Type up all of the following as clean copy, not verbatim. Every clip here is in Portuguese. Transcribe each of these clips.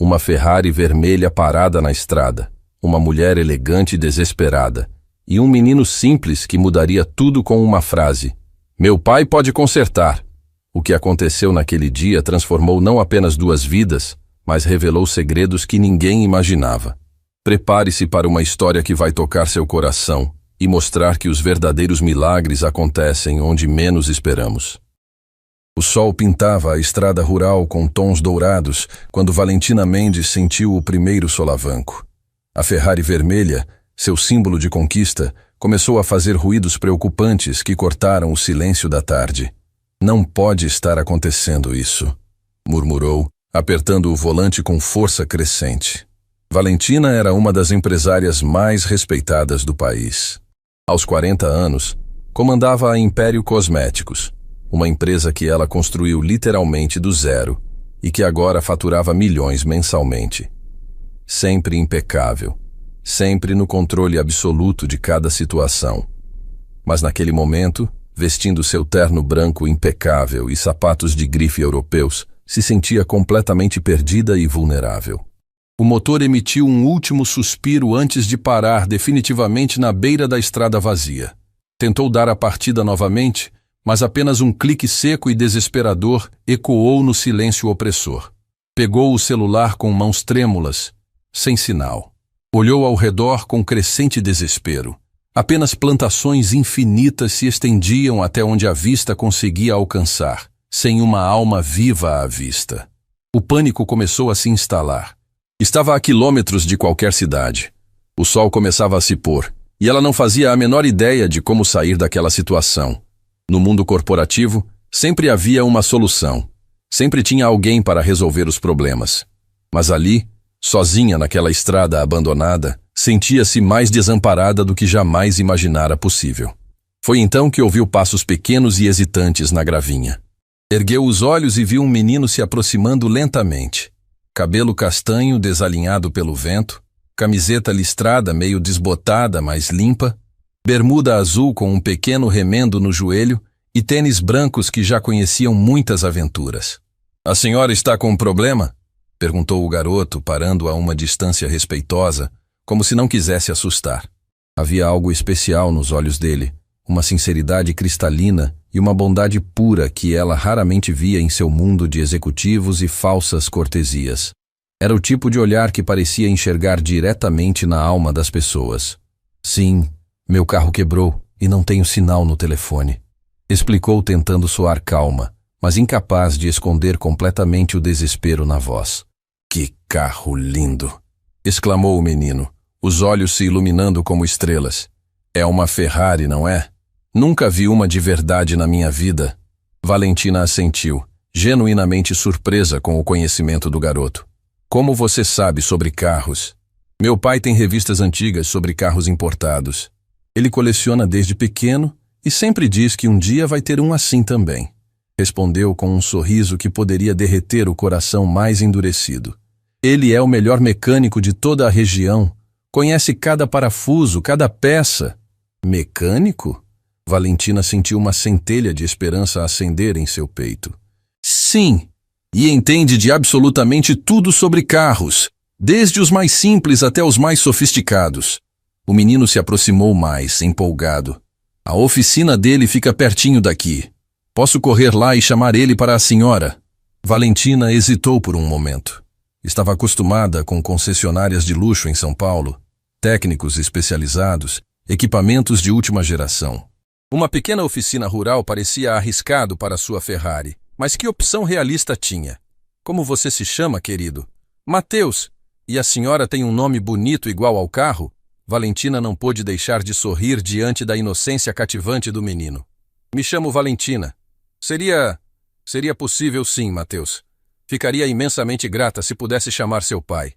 Uma Ferrari vermelha parada na estrada, uma mulher elegante e desesperada, e um menino simples que mudaria tudo com uma frase: "Meu pai pode consertar." O que aconteceu naquele dia transformou não apenas duas vidas, mas revelou segredos que ninguém imaginava. Prepare-se para uma história que vai tocar seu coração e mostrar que os verdadeiros milagres acontecem onde menos esperamos. O sol pintava a estrada rural com tons dourados quando Valentina Mendes sentiu o primeiro solavanco. A Ferrari vermelha, seu símbolo de conquista, começou a fazer ruídos preocupantes que cortaram o silêncio da tarde. "Não pode estar acontecendo isso", murmurou, apertando o volante com força crescente. Valentina era uma das empresárias mais respeitadas do país. Aos 40 anos, comandava a Império Cosméticos, uma empresa que ela construiu literalmente do zero e que agora faturava milhões mensalmente. Sempre impecável, sempre no controle absoluto de cada situação. Mas naquele momento, vestindo seu terno branco impecável e sapatos de grife europeus, se sentia completamente perdida e vulnerável. O motor emitiu um último suspiro antes de parar definitivamente na beira da estrada vazia. Tentou dar a partida novamente, mas apenas um clique seco e desesperador ecoou no silêncio opressor. Pegou o celular com mãos trêmulas, sem sinal. Olhou ao redor com crescente desespero. Apenas plantações infinitas se estendiam até onde a vista conseguia alcançar, sem uma alma viva à vista. O pânico começou a se instalar. Estava a quilômetros de qualquer cidade. O sol começava a se pôr, e ela não fazia a menor ideia de como sair daquela situação. No mundo corporativo, sempre havia uma solução. Sempre tinha alguém para resolver os problemas. Mas ali, sozinha naquela estrada abandonada, sentia-se mais desamparada do que jamais imaginara possível. Foi então que ouviu passos pequenos e hesitantes na gravinha. Ergueu os olhos e viu um menino se aproximando lentamente. Cabelo castanho desalinhado pelo vento, camiseta listrada meio desbotada, mas limpa, bermuda azul com um pequeno remendo no joelho e tênis brancos que já conheciam muitas aventuras. "A senhora está com um problema?" perguntou o garoto, parando a uma distância respeitosa, como se não quisesse assustar. Havia algo especial nos olhos dele, uma sinceridade cristalina e uma bondade pura que ela raramente via em seu mundo de executivos e falsas cortesias. Era o tipo de olhar que parecia enxergar diretamente na alma das pessoas. "Sim, meu carro quebrou e não tenho sinal no telefone", explicou tentando soar calma, mas incapaz de esconder completamente o desespero na voz. "Que carro lindo!" exclamou o menino, os olhos se iluminando como estrelas. "É uma Ferrari, não é? Nunca vi uma de verdade na minha vida." Valentina assentiu, genuinamente surpresa com o conhecimento do garoto. "Como você sabe sobre carros?" "Meu pai tem revistas antigas sobre carros importados. Ele coleciona desde pequeno e sempre diz que um dia vai ter um assim também", respondeu com um sorriso que poderia derreter o coração mais endurecido. "Ele é o melhor mecânico de toda a região. Conhece cada parafuso, cada peça." "Mecânico?" Valentina sentiu uma centelha de esperança acender em seu peito. "Sim, e entende de absolutamente tudo sobre carros, desde os mais simples até os mais sofisticados." O menino se aproximou mais, empolgado. "A oficina dele fica pertinho daqui. Posso correr lá e chamar ele para a senhora?" Valentina hesitou por um momento. Estava acostumada com concessionárias de luxo em São Paulo, técnicos especializados, equipamentos de última geração. Uma pequena oficina rural parecia arriscado para sua Ferrari, mas que opção realista tinha? "Como você se chama, querido?" "Mateus. E a senhora tem um nome bonito igual ao carro?" Valentina não pôde deixar de sorrir diante da inocência cativante do menino. "Me chamo Valentina." Seria possível sim, Mateus. Ficaria imensamente grata se pudesse chamar seu pai."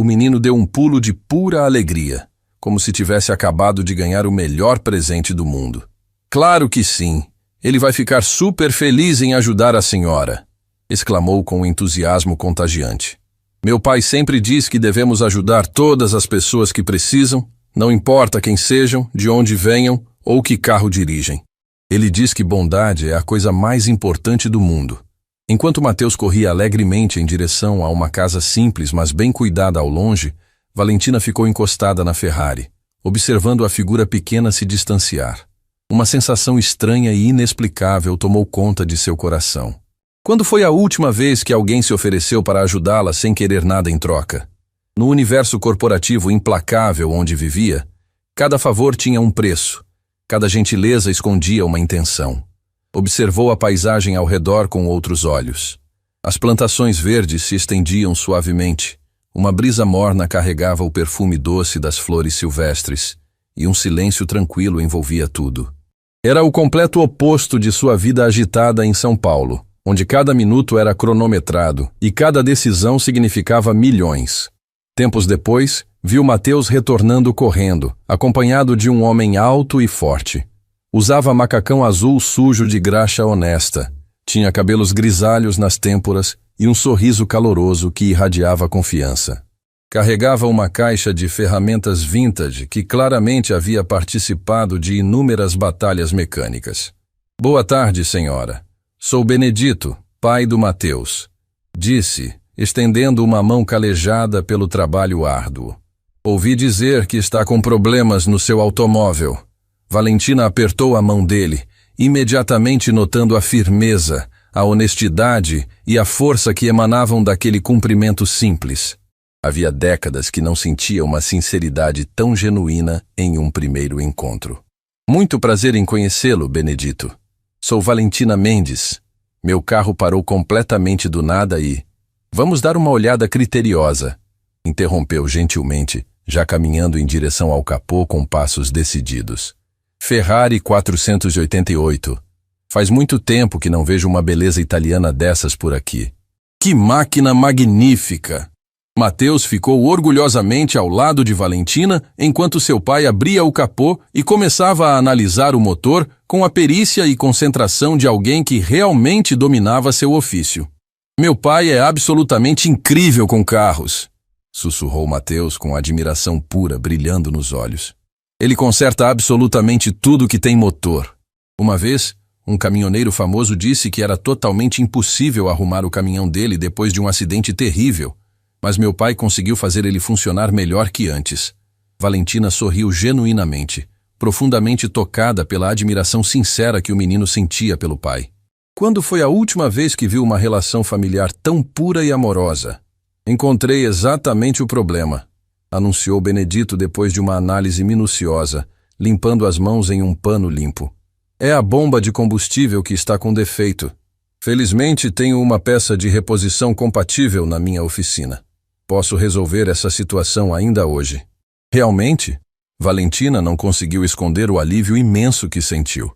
O menino deu um pulo de pura alegria, como se tivesse acabado de ganhar o melhor presente do mundo. "Claro que sim. Ele vai ficar super feliz em ajudar a senhora", exclamou com um entusiasmo contagiante. "Meu pai sempre diz que devemos ajudar todas as pessoas que precisam, não importa quem sejam, de onde venham ou que carro dirigem. Ele diz que bondade é a coisa mais importante do mundo. Enquanto Mateus corria alegremente em direção a uma casa simples, mas bem cuidada ao longe, Valentina ficou encostada na Ferrari, observando a figura pequena se distanciar. Uma sensação estranha e inexplicável tomou conta de seu coração. Quando foi a última vez que alguém se ofereceu para ajudá-la sem querer nada em troca? No universo corporativo implacável onde vivia, cada favor tinha um preço, cada gentileza escondia uma intenção. Observou a paisagem ao redor com outros olhos. As plantações verdes se estendiam suavemente, uma brisa morna carregava o perfume doce das flores silvestres, e um silêncio tranquilo envolvia tudo. Era o completo oposto de sua vida agitada em São Paulo, onde cada minuto era cronometrado e cada decisão significava milhões. Tempos depois, viu Mateus retornando correndo, acompanhado de um homem alto e forte. Usava macacão azul sujo de graxa honesta, tinha cabelos grisalhos nas têmporas e um sorriso caloroso que irradiava confiança. Carregava uma caixa de ferramentas vintage que claramente havia participado de inúmeras batalhas mecânicas. "Boa tarde, senhora. Sou Benedito, pai do Mateus", disse, estendendo uma mão calejada pelo trabalho árduo. "Ouvi dizer que está com problemas no seu automóvel." Valentina apertou a mão dele, imediatamente notando a firmeza, a honestidade e a força que emanavam daquele cumprimento simples. Havia décadas que não sentia uma sinceridade tão genuína em um primeiro encontro. "Muito prazer em conhecê-lo, Benedito. Sou Valentina Mendes. Meu carro parou completamente do nada e... Vamos dar uma olhada criteriosa", interrompeu gentilmente, já caminhando em direção ao capô com passos decididos. "Ferrari 488. Faz muito tempo que não vejo uma beleza italiana dessas por aqui." "Que máquina magnífica!" Mateus ficou orgulhosamente ao lado de Valentina enquanto seu pai abria o capô e começava a analisar o motor com a perícia e concentração de alguém que realmente dominava seu ofício. "Meu pai é absolutamente incrível com carros", sussurrou Mateus com admiração pura brilhando nos olhos. "Ele conserta absolutamente tudo que tem motor." Uma vez, um caminhoneiro famoso disse que era totalmente impossível arrumar o caminhão dele depois de um acidente terrível, mas meu pai conseguiu fazer ele funcionar melhor que antes. Valentina sorriu genuinamente, profundamente tocada pela admiração sincera que o menino sentia pelo pai. "Quando foi a última vez que viu uma relação familiar tão pura e amorosa?" "Encontrei exatamente o problema", anunciou Benedito depois de uma análise minuciosa, limpando as mãos em um pano limpo. "É a bomba de combustível que está com defeito. Felizmente tenho uma peça de reposição compatível na minha oficina. Posso resolver essa situação ainda hoje." Realmente? Valentina não conseguiu esconder o alívio imenso que sentiu.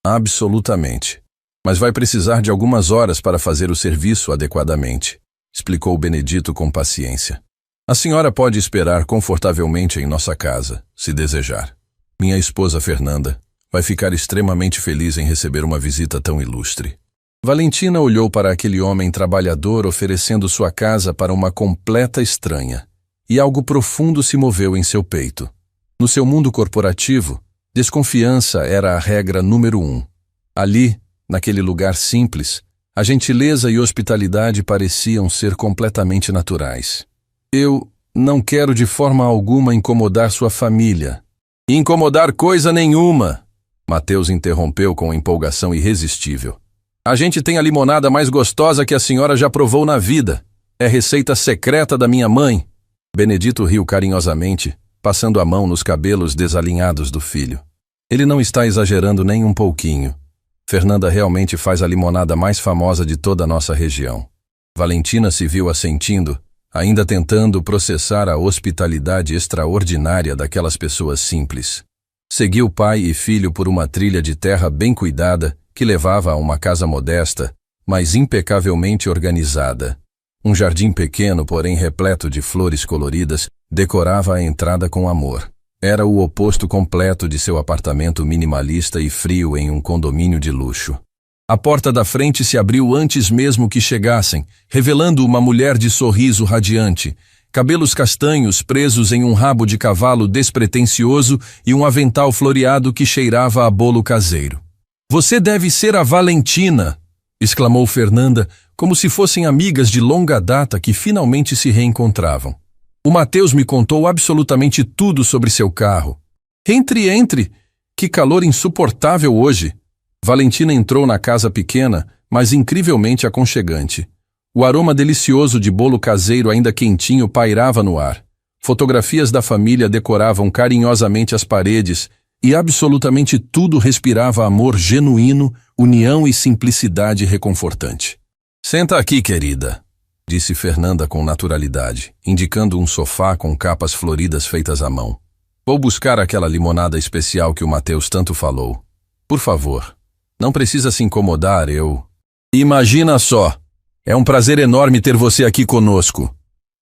"Absolutamente. Mas vai precisar de algumas horas para fazer o serviço adequadamente", explicou Benedito com paciência. "A senhora pode esperar confortavelmente em nossa casa, se desejar. Minha esposa Fernanda vai ficar extremamente feliz em receber uma visita tão ilustre." Valentina olhou para aquele homem trabalhador oferecendo sua casa para uma completa estranha, e algo profundo se moveu em seu peito. No seu mundo corporativo, desconfiança era a regra número 1. Ali, naquele lugar simples, a gentileza e hospitalidade pareciam ser completamente naturais. "Eu não quero de forma alguma incomodar sua família." "Incomodar coisa nenhuma!" Mateus interrompeu com empolgação irresistível. "A gente tem a limonada mais gostosa que a senhora já provou na vida. É receita secreta da minha mãe." Benedito riu carinhosamente, passando a mão nos cabelos desalinhados do filho. "Ele não está exagerando nem um pouquinho. Fernanda realmente faz a limonada mais famosa de toda a nossa região." Valentina se viu assentindo, ainda tentando processar a hospitalidade extraordinária daquelas pessoas simples. Seguiu pai e filho por uma trilha de terra bem cuidada que levava a uma casa modesta, mas impecavelmente organizada. Um jardim pequeno, porém repleto de flores coloridas, decorava a entrada com amor. Era o oposto completo de seu apartamento minimalista e frio em um condomínio de luxo. A porta da frente se abriu antes mesmo que chegassem, revelando uma mulher de sorriso radiante, cabelos castanhos presos em um rabo de cavalo despretensioso e um avental floreado que cheirava a bolo caseiro. "Você deve ser a Valentina!" exclamou Fernanda, como se fossem amigas de longa data que finalmente se reencontravam. O Mateus me contou absolutamente tudo sobre seu carro. Entre! Que calor insuportável hoje! Valentina entrou na casa pequena, mas incrivelmente aconchegante. O aroma delicioso de bolo caseiro ainda quentinho pairava no ar. Fotografias da família decoravam carinhosamente as paredes e absolutamente tudo respirava amor genuíno, união e simplicidade reconfortante. Senta aqui, querida, disse Fernanda com naturalidade, indicando um sofá com capas floridas feitas à mão. Vou buscar aquela limonada especial que o Mateus tanto falou. Por favor, não precisa se incomodar, eu... Imagina só! É um prazer enorme ter você aqui conosco.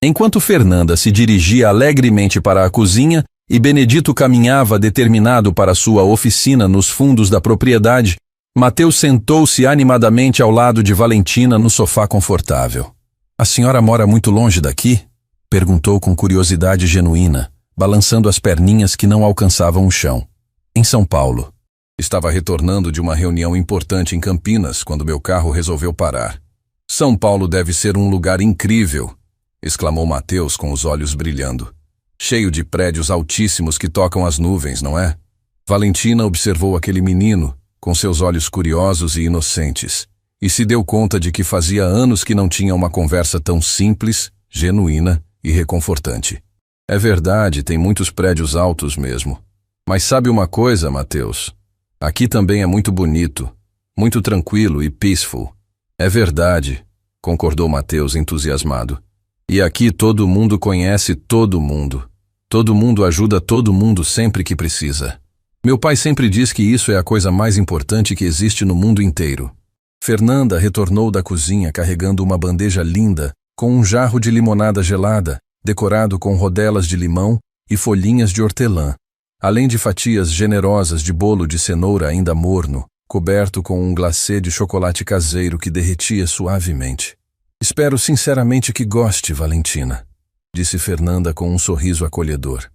Enquanto Fernanda se dirigia alegremente para a cozinha e Benedito caminhava determinado para sua oficina nos fundos da propriedade, Mateus sentou-se animadamente ao lado de Valentina no sofá confortável. A senhora mora muito longe daqui? Perguntou com curiosidade genuína, balançando as perninhas que não alcançavam o chão. Em São Paulo. Estava retornando de uma reunião importante em Campinas quando meu carro resolveu parar. São Paulo deve ser um lugar incrível, exclamou Mateus com os olhos brilhando. Cheio de prédios altíssimos que tocam as nuvens, não é? Valentina observou aquele menino, com seus olhos curiosos e inocentes, e se deu conta de que fazia anos que não tinha uma conversa tão simples, genuína e reconfortante. É verdade, tem muitos prédios altos mesmo. Mas sabe uma coisa, Mateus? Aqui também é muito bonito, muito tranquilo e peaceful. É verdade, concordou Mateus entusiasmado. E aqui todo mundo conhece todo mundo. Todo mundo ajuda todo mundo sempre que precisa. Meu pai sempre diz que isso é a coisa mais importante que existe no mundo inteiro. Fernanda retornou da cozinha carregando uma bandeja linda com um jarro de limonada gelada, decorado com rodelas de limão e folhinhas de hortelã, além de fatias generosas de bolo de cenoura ainda morno, coberto com um glacê de chocolate caseiro que derretia suavemente. Espero sinceramente que goste, Valentina, disse Fernanda com um sorriso acolhedor.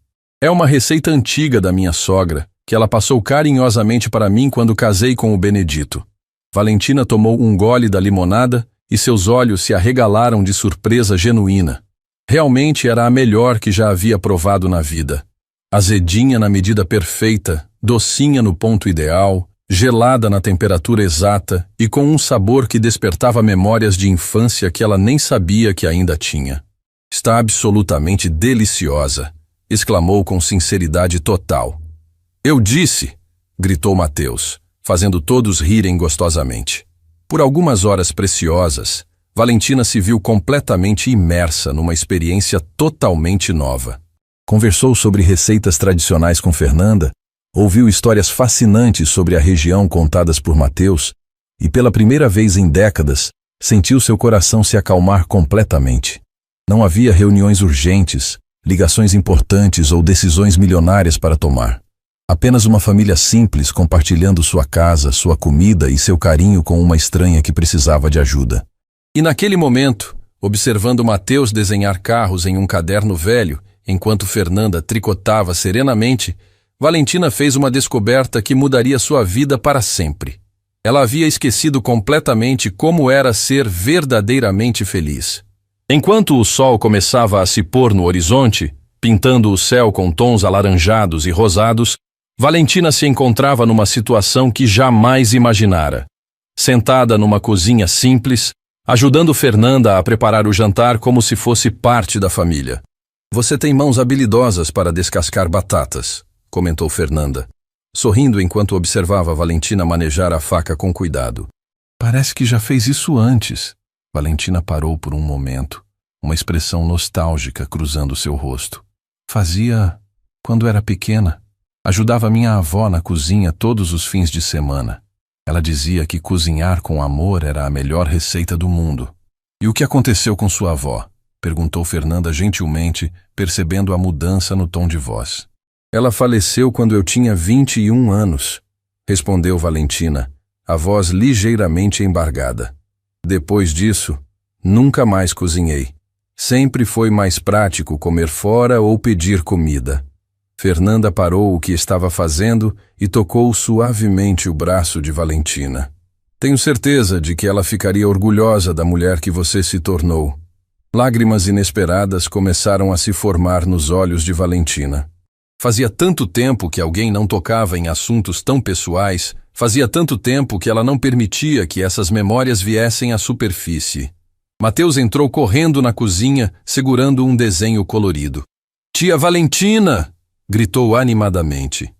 É uma receita antiga da minha sogra, que ela passou carinhosamente para mim quando casei com o Benedito. Valentina tomou um gole da limonada e seus olhos se arregalaram de surpresa genuína. Realmente era a melhor que já havia provado na vida. Azedinha na medida perfeita, docinha no ponto ideal, gelada na temperatura exata e com um sabor que despertava memórias de infância que ela nem sabia que ainda tinha. Está absolutamente deliciosa, exclamou com sinceridade total. Eu disse, gritou Mateus, fazendo todos rirem gostosamente. Por algumas horas preciosas, Valentina se viu completamente imersa numa experiência totalmente nova. Conversou sobre receitas tradicionais com Fernanda, ouviu histórias fascinantes sobre a região contadas por Mateus e, pela primeira vez em décadas, sentiu seu coração se acalmar completamente. Não havia reuniões urgentes, ligações importantes ou decisões milionárias para tomar. Apenas uma família simples compartilhando sua casa, sua comida e seu carinho com uma estranha que precisava de ajuda. E naquele momento, observando Mateus desenhar carros em um caderno velho, enquanto Fernanda tricotava serenamente, Valentina fez uma descoberta que mudaria sua vida para sempre. Ela havia esquecido completamente como era ser verdadeiramente feliz. Enquanto o sol começava a se pôr no horizonte, pintando o céu com tons alaranjados e rosados, Valentina se encontrava numa situação que jamais imaginara. Sentada numa cozinha simples, ajudando Fernanda a preparar o jantar como se fosse parte da família. Você tem mãos habilidosas para descascar batatas, comentou Fernanda, sorrindo enquanto observava Valentina manejar a faca com cuidado. Parece que já fez isso antes. Valentina parou por um momento, uma expressão nostálgica cruzando seu rosto. Fazia quando era pequena. Ajudava minha avó na cozinha todos os fins de semana. Ela dizia que cozinhar com amor era a melhor receita do mundo. E o que aconteceu com sua avó? Perguntou Fernanda gentilmente, percebendo a mudança no tom de voz. Ela faleceu quando eu tinha 21 anos, respondeu Valentina, a voz ligeiramente embargada. Depois disso, nunca mais cozinhei. Sempre foi mais prático comer fora ou pedir comida. Fernanda parou o que estava fazendo e tocou suavemente o braço de Valentina. Tenho certeza de que ela ficaria orgulhosa da mulher que você se tornou. Lágrimas inesperadas começaram a se formar nos olhos de Valentina. Fazia tanto tempo que alguém não tocava em assuntos tão pessoais, fazia tanto tempo que ela não permitia que essas memórias viessem à superfície. Mateus entrou correndo na cozinha, segurando um desenho colorido. "Tia Valentina!" gritou animadamente.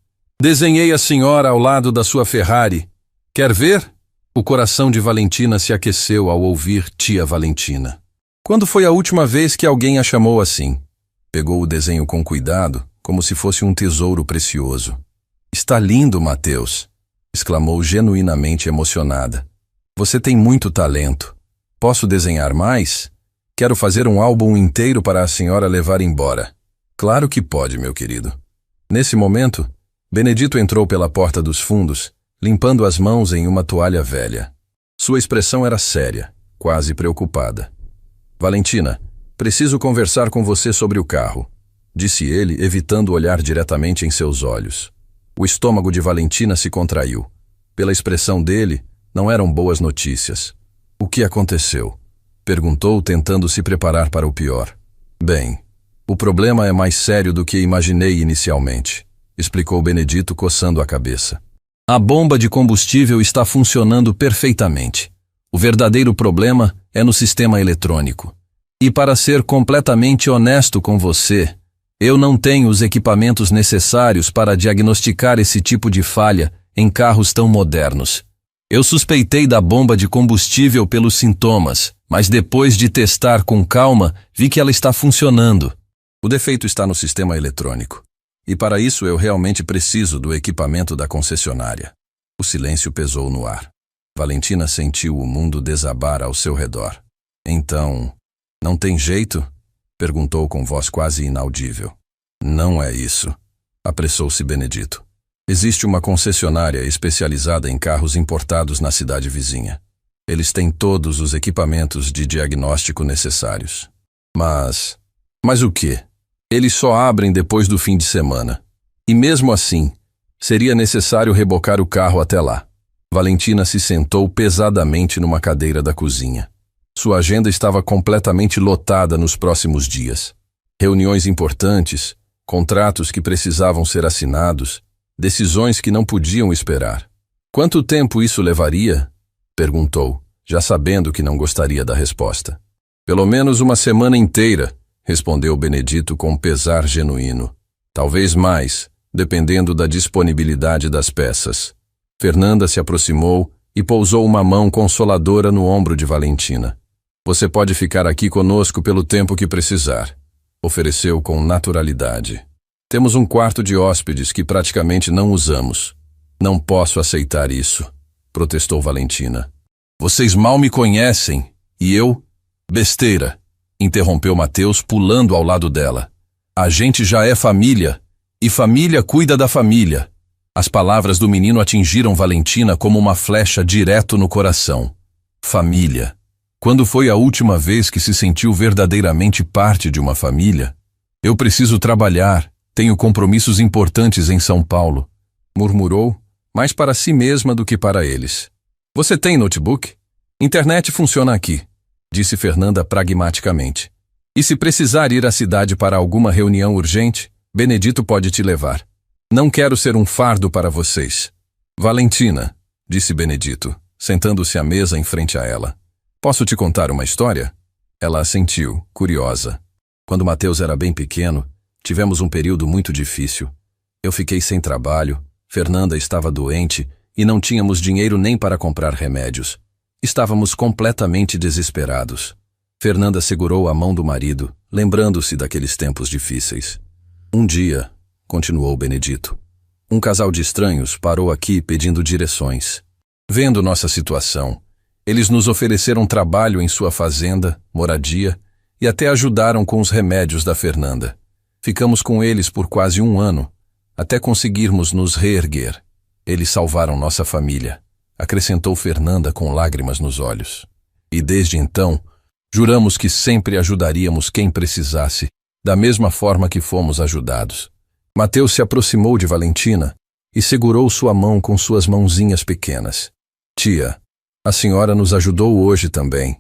"Desenhei a senhora ao lado da sua Ferrari. Quer ver?" O coração de Valentina se aqueceu ao ouvir tia Valentina. Quando foi a última vez que alguém a chamou assim? Pegou o desenho com cuidado, como se fosse um tesouro precioso. "Está lindo, Mateus!" exclamou genuinamente emocionada. "Você tem muito talento. Posso desenhar mais? Quero fazer um álbum inteiro para a senhora levar embora." "Claro que pode, meu querido." Nesse momento, Benedito entrou pela porta dos fundos, limpando as mãos em uma toalha velha. Sua expressão era séria, quase preocupada. "Valentina, preciso conversar com você sobre o carro", disse ele, evitando olhar diretamente em seus olhos. O estômago de Valentina se contraiu. Pela expressão dele, não eram boas notícias. "O que aconteceu?" perguntou, tentando se preparar para o pior. "Bem, o problema é mais sério do que imaginei inicialmente", explicou Benedito, coçando a cabeça. "A bomba de combustível está funcionando perfeitamente. O verdadeiro problema é no sistema eletrônico. E para ser completamente honesto com você, eu não tenho os equipamentos necessários para diagnosticar esse tipo de falha em carros tão modernos. Eu suspeitei da bomba de combustível pelos sintomas, mas depois de testar com calma, vi que ela está funcionando. O defeito está no sistema eletrônico. E para isso eu realmente preciso do equipamento da concessionária." O silêncio pesou no ar. Valentina sentiu o mundo desabar ao seu redor. "Então, não tem jeito?" perguntou com voz quase inaudível. "Não é isso", apressou-se Benedito. "Existe uma concessionária especializada em carros importados na cidade vizinha. Eles têm todos os equipamentos de diagnóstico necessários." Mas o quê? "Eles só abrem depois do fim de semana. E mesmo assim, seria necessário rebocar o carro até lá." Valentina se sentou pesadamente numa cadeira da cozinha. Sua agenda estava completamente lotada nos próximos dias. Reuniões importantes, contratos que precisavam ser assinados, decisões que não podiam esperar. "Quanto tempo isso levaria?" perguntou, já sabendo que não gostaria da resposta. "Pelo menos uma semana inteira", respondeu Benedito com pesar genuíno. "Talvez mais, dependendo da disponibilidade das peças." Fernanda se aproximou e pousou uma mão consoladora no ombro de Valentina. "Você pode ficar aqui conosco pelo tempo que precisar", ofereceu com naturalidade. "Temos um quarto de hóspedes que praticamente não usamos." "Não posso aceitar isso", protestou Valentina. "Vocês mal me conhecem, e eu..." "Besteira", interrompeu Mateus, pulando ao lado dela. "A gente já é família, e família cuida da família." As palavras do menino atingiram Valentina como uma flecha direto no coração. Família. Quando foi a última vez que se sentiu verdadeiramente parte de uma família? "Eu preciso trabalhar, tenho compromissos importantes em São Paulo", murmurou, mais para si mesma do que para eles. "Você tem notebook? Internet funciona aqui", disse Fernanda pragmaticamente. "E se precisar ir à cidade para alguma reunião urgente, Benedito pode te levar. Não quero ser um fardo para vocês." "Valentina", disse Benedito, sentando-se à mesa em frente a ela. "Posso te contar uma história?" Ela assentiu, curiosa. "Quando Mateus era bem pequeno, tivemos um período muito difícil. Eu fiquei sem trabalho, Fernanda estava doente e não tínhamos dinheiro nem para comprar remédios. Estávamos completamente desesperados." Fernanda segurou a mão do marido, lembrando-se daqueles tempos difíceis. "Um dia", continuou Benedito, "um casal de estranhos parou aqui pedindo direções. Vendo nossa situação, eles nos ofereceram trabalho em sua fazenda, moradia e até ajudaram com os remédios da Fernanda. Ficamos com eles por quase 1 ano, até conseguirmos nos reerguer. Eles salvaram nossa família", acrescentou Fernanda com lágrimas nos olhos. "E desde então, juramos que sempre ajudaríamos quem precisasse, da mesma forma que fomos ajudados." Mateus se aproximou de Valentina e segurou sua mão com suas mãozinhas pequenas. "Tia, A senhora nos ajudou hoje também,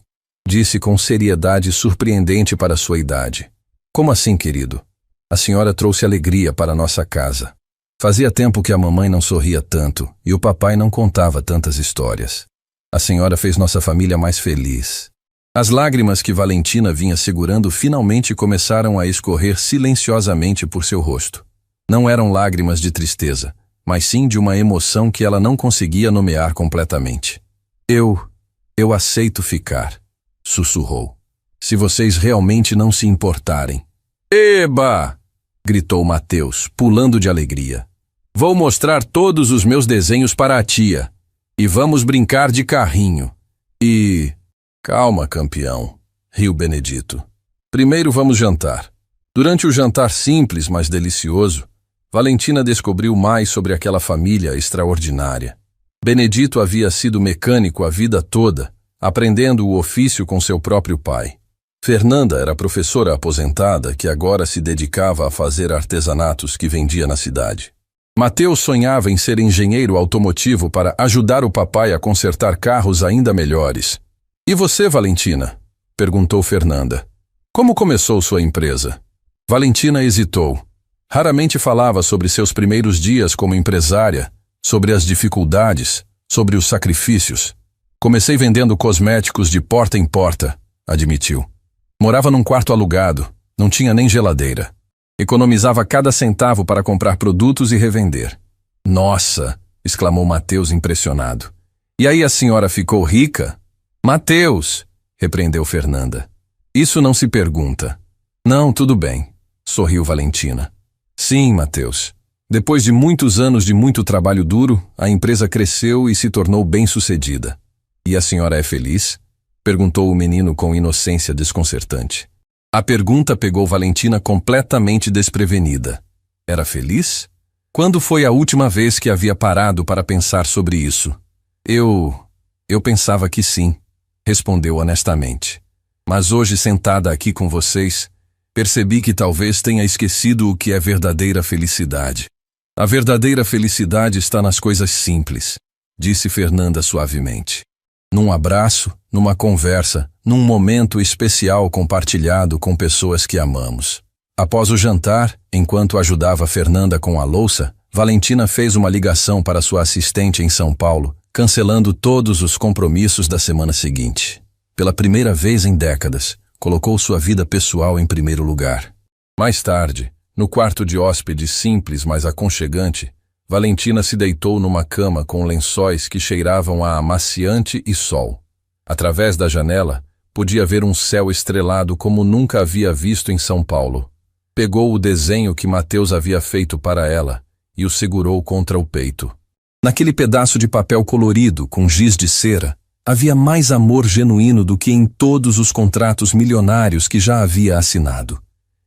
disse com seriedade surpreendente para sua idade. Como assim, querido? A senhora trouxe alegria para nossa casa. Fazia tempo que a mamãe não sorria tanto e o papai não contava tantas histórias. A senhora fez nossa família mais feliz. As lágrimas que Valentina vinha segurando finalmente começaram a escorrer silenciosamente por seu rosto. Não eram lágrimas de tristeza, mas sim de uma emoção que ela não conseguia nomear completamente. Eu aceito ficar, sussurrou. Se vocês realmente não se importarem. Eba! Gritou Mateus, pulando de alegria. Vou mostrar todos os meus desenhos para a tia. E vamos brincar de carrinho. E... Calma, campeão, riu Benedito. Primeiro vamos jantar. Durante o jantar simples, mas delicioso, Valentina descobriu mais sobre aquela família extraordinária. Benedito havia sido mecânico a vida toda, aprendendo o ofício com seu próprio pai. Fernanda era professora aposentada que agora se dedicava a fazer artesanatos que vendia na cidade. Mateus sonhava em ser engenheiro automotivo para ajudar o papai a consertar carros ainda melhores. E você, Valentina? Perguntou Fernanda. Como começou sua empresa? Valentina hesitou. Raramente falava sobre seus primeiros dias como empresária, sobre as dificuldades, sobre os sacrifícios. Comecei vendendo cosméticos de porta em porta, admitiu. Morava num quarto alugado, não tinha nem geladeira. Economizava cada centavo para comprar produtos e revender. Nossa! Exclamou Mateus impressionado. E aí a senhora ficou rica? Mateus! Repreendeu Fernanda. Isso não se pergunta. Não, tudo bem, sorriu Valentina. Sim, Mateus. Depois de muitos anos de muito trabalho duro, a empresa cresceu e se tornou bem-sucedida. E a senhora é feliz? Perguntou o menino com inocência desconcertante. A pergunta pegou Valentina completamente desprevenida. Era feliz? Quando foi a última vez que havia parado para pensar sobre isso? Eu pensava que sim, respondeu honestamente. Mas hoje, sentada aqui com vocês, percebi que talvez tenha esquecido o que é verdadeira felicidade. A verdadeira felicidade está nas coisas simples, disse Fernanda suavemente. Num abraço, numa conversa, num momento especial compartilhado com pessoas que amamos. Após o jantar, enquanto ajudava Fernanda com a louça, Valentina fez uma ligação para sua assistente em São Paulo, cancelando todos os compromissos da semana seguinte. Pela primeira vez em décadas, colocou sua vida pessoal em primeiro lugar. Mais tarde, no quarto de hóspede simples, mas aconchegante, Valentina se deitou numa cama com lençóis que cheiravam a amaciante e sol. Através da janela, podia ver um céu estrelado como nunca havia visto em São Paulo. Pegou o desenho que Mateus havia feito para ela e o segurou contra o peito. Naquele pedaço de papel colorido, com giz de cera, havia mais amor genuíno do que em todos os contratos milionários que já havia assinado.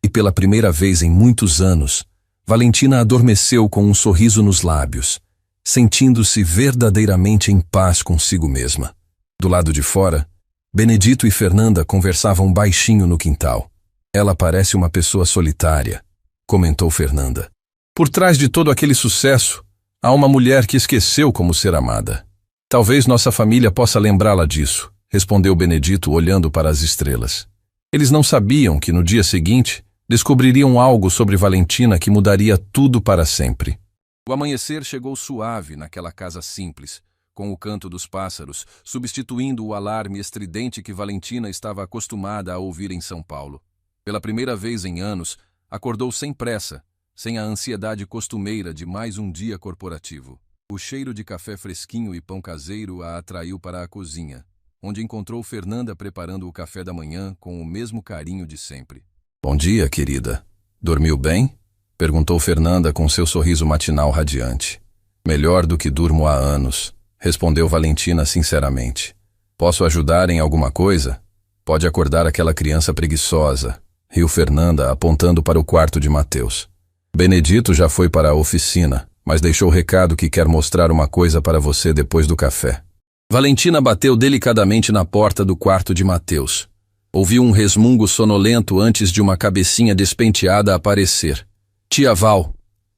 E pela primeira vez em muitos anos, Valentina adormeceu com um sorriso nos lábios, sentindo-se verdadeiramente em paz consigo mesma. Do lado de fora, Benedito e Fernanda conversavam baixinho no quintal. Ela parece uma pessoa solitária, comentou Fernanda. Por trás de todo aquele sucesso, há uma mulher que esqueceu como ser amada. Talvez nossa família possa lembrá-la disso, respondeu Benedito olhando para as estrelas. Eles não sabiam que no dia seguinte descobririam algo sobre Valentina que mudaria tudo para sempre. O amanhecer chegou suave naquela casa simples, com o canto dos pássaros, substituindo o alarme estridente que Valentina estava acostumada a ouvir em São Paulo. Pela primeira vez em anos, acordou sem pressa, sem a ansiedade costumeira de mais um dia corporativo. O cheiro de café fresquinho e pão caseiro a atraiu para a cozinha, onde encontrou Fernanda preparando o café da manhã com o mesmo carinho de sempre. Bom dia, querida. Dormiu bem? Perguntou Fernanda com seu sorriso matinal radiante. Melhor do que durmo há anos, respondeu Valentina sinceramente. Posso ajudar em alguma coisa? Pode acordar aquela criança preguiçosa, riu Fernanda apontando para o quarto de Mateus. Benedito já foi para a oficina, mas deixou o recado que quer mostrar uma coisa para você depois do café. Valentina bateu delicadamente na porta do quarto de Mateus. Ouviu um resmungo sonolento antes de uma cabecinha despenteada aparecer. Tia Val,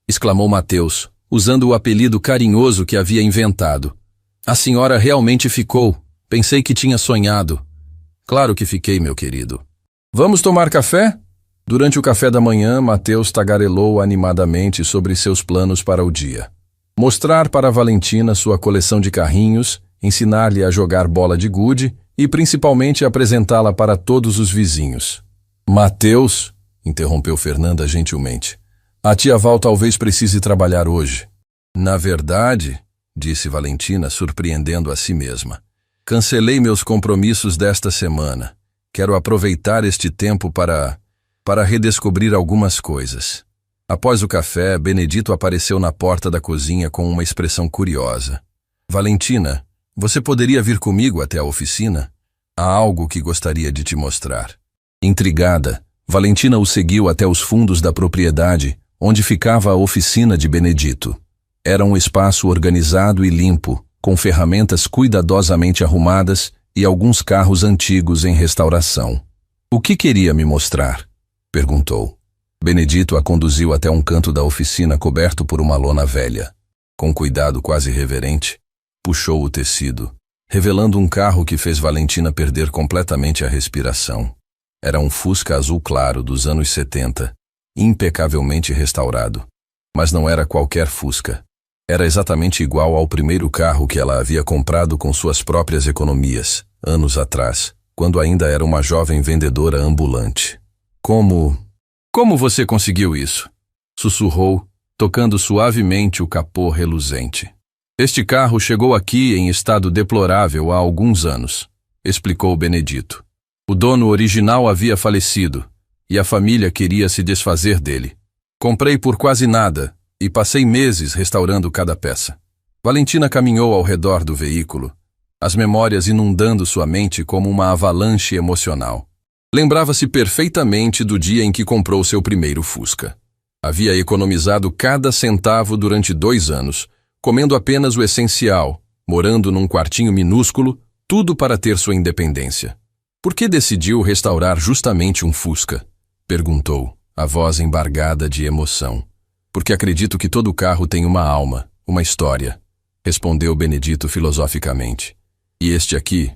exclamou Mateus, usando o apelido carinhoso que havia inventado. A senhora realmente ficou, Pensei que tinha sonhado. Claro que fiquei, meu querido. Vamos tomar café? Durante o café da manhã, Mateus tagarelou animadamente sobre seus planos para o dia. Mostrar para Valentina sua coleção de carrinhos, ensinar-lhe a jogar bola de gude e principalmente apresentá-la para todos os vizinhos. Mateus, interrompeu Fernanda gentilmente, a tia Val talvez precise trabalhar hoje. Na verdade, disse Valentina, surpreendendo a si mesma, cancelei meus compromissos desta semana. Quero aproveitar este tempo para redescobrir algumas coisas. Após o café, Benedito apareceu na porta da cozinha com uma expressão curiosa. Valentina, você poderia vir comigo até a oficina? Há algo que gostaria de te mostrar. Intrigada, Valentina o seguiu até os fundos da propriedade, onde ficava a oficina de Benedito. Era um espaço organizado e limpo, com ferramentas cuidadosamente arrumadas e alguns carros antigos em restauração. O que queria me mostrar? Perguntou. Benedito a conduziu até um canto da oficina coberto por uma lona velha. Com cuidado quase reverente, puxou o tecido, revelando um carro que fez Valentina perder completamente a respiração. Era um Fusca azul claro dos anos 70, impecavelmente restaurado. Mas não era qualquer Fusca. Era exatamente igual ao primeiro carro que ela havia comprado com suas próprias economias, anos atrás, quando ainda era uma jovem vendedora ambulante. Como você conseguiu isso? Sussurrou, tocando suavemente o capô reluzente. Este carro chegou aqui em estado deplorável há alguns anos, explicou Benedito. O dono original havia falecido, e a família queria se desfazer dele. Comprei por quase nada, e passei meses restaurando cada peça. Valentina caminhou ao redor do veículo, as memórias inundando sua mente como uma avalanche emocional. Lembrava-se perfeitamente do dia em que comprou seu primeiro Fusca. Havia economizado cada centavo durante 2 anos, comendo apenas o essencial, morando num quartinho minúsculo, tudo para ter sua independência. Por que decidiu restaurar justamente um Fusca? Perguntou, a voz embargada de emoção. Porque acredito que todo carro tem uma alma, uma história, respondeu Benedito filosoficamente. E este aqui?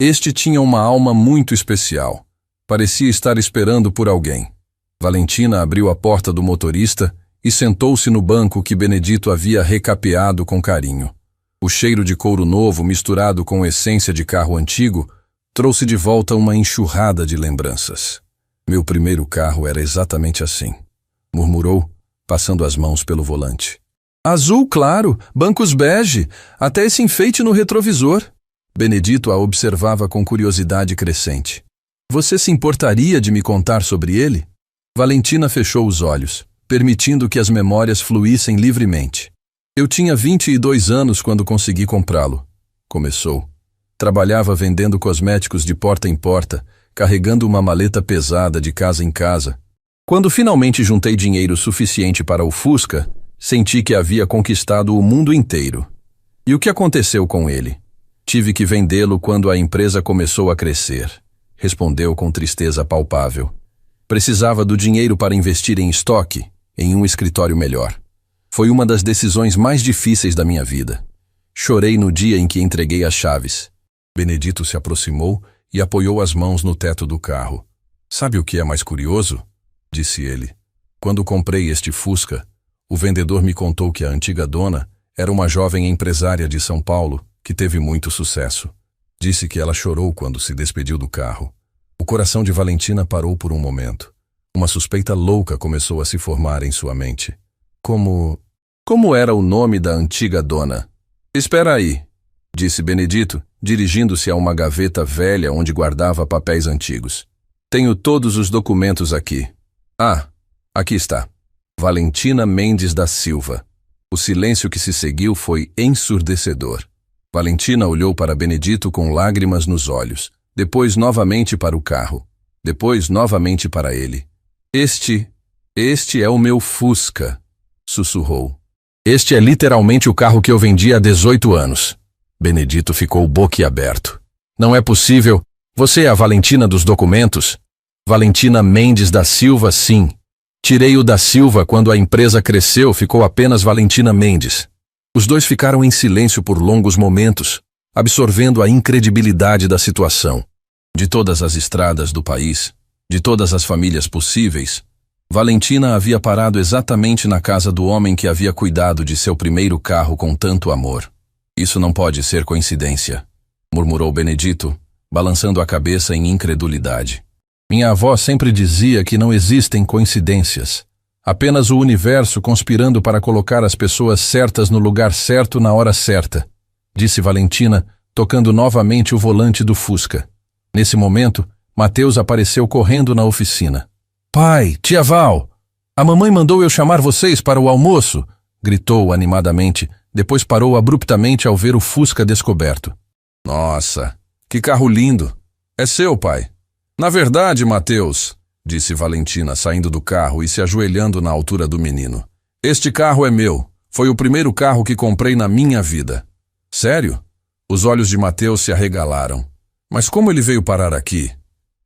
Este tinha uma alma muito especial. Parecia estar esperando por alguém. Valentina abriu a porta do motorista e sentou-se no banco que Benedito havia recapeado com carinho. O cheiro de couro novo misturado com essência de carro antigo trouxe de volta uma enxurrada de lembranças. Meu primeiro carro era exatamente assim, murmurou, passando as mãos pelo volante. Azul claro, bancos bege, até esse enfeite no retrovisor. Benedito a observava com curiosidade crescente. Você se importaria de me contar sobre ele? Valentina fechou os olhos, permitindo que as memórias fluíssem livremente. Eu tinha 22 anos quando consegui comprá-lo. Começou. Trabalhava vendendo cosméticos de porta em porta, carregando uma maleta pesada de casa em casa. Quando finalmente juntei dinheiro suficiente para o Fusca, senti que havia conquistado o mundo inteiro. E o que aconteceu com ele? Tive que vendê-lo quando a empresa começou a crescer, respondeu com tristeza palpável. Precisava do dinheiro para investir em estoque, em um escritório melhor. Foi uma das decisões mais difíceis da minha vida. Chorei no dia em que entreguei as chaves. Benedito se aproximou e apoiou as mãos no teto do carro. Sabe o que é mais curioso? Disse ele. Quando comprei este Fusca, o vendedor me contou que a antiga dona era uma jovem empresária de São Paulo que teve muito sucesso. Disse que ela chorou quando se despediu do carro. O coração de Valentina parou por um momento. Uma suspeita louca começou a se formar em sua mente. Como era o nome da antiga dona? Espera aí, disse Benedito, dirigindo-se a uma gaveta velha onde guardava papéis antigos. Tenho todos os documentos aqui. Ah, aqui está. Valentina Mendes da Silva. O silêncio que se seguiu foi ensurdecedor. Valentina olhou para Benedito com lágrimas nos olhos, depois novamente para o carro, depois novamente para ele. Este é o meu Fusca, sussurrou. Este é literalmente o carro que eu vendi há 18 anos. Benedito ficou boquiaberto. Não é possível. Você é a Valentina dos documentos? Valentina Mendes da Silva, sim. Tirei o da Silva quando a empresa cresceu, ficou apenas Valentina Mendes. Os dois ficaram em silêncio por longos momentos. absorvendo a incredibilidade da situação. De todas as estradas do país, de todas as famílias possíveis, Valentina havia parado exatamente na casa do homem que havia cuidado de seu primeiro carro com tanto amor. Isso não pode ser coincidência, murmurou Benedito, balançando a cabeça em incredulidade. Minha avó sempre dizia que não existem coincidências, apenas o universo conspirando para colocar as pessoas certas no lugar certo na hora certa, disse Valentina, tocando novamente o volante do Fusca. Nesse momento, Mateus apareceu correndo na oficina. Pai, tia Val, a mamãe mandou eu chamar vocês para o almoço, gritou animadamente, depois parou abruptamente ao ver o Fusca descoberto. Nossa, que carro lindo! É seu, pai? Na verdade, Mateus, disse Valentina saindo do carro e se ajoelhando na altura do menino. Este carro é meu. Foi o primeiro carro que comprei na minha vida. Sério? Os olhos de Mateus se arregalaram. Mas como ele veio parar aqui?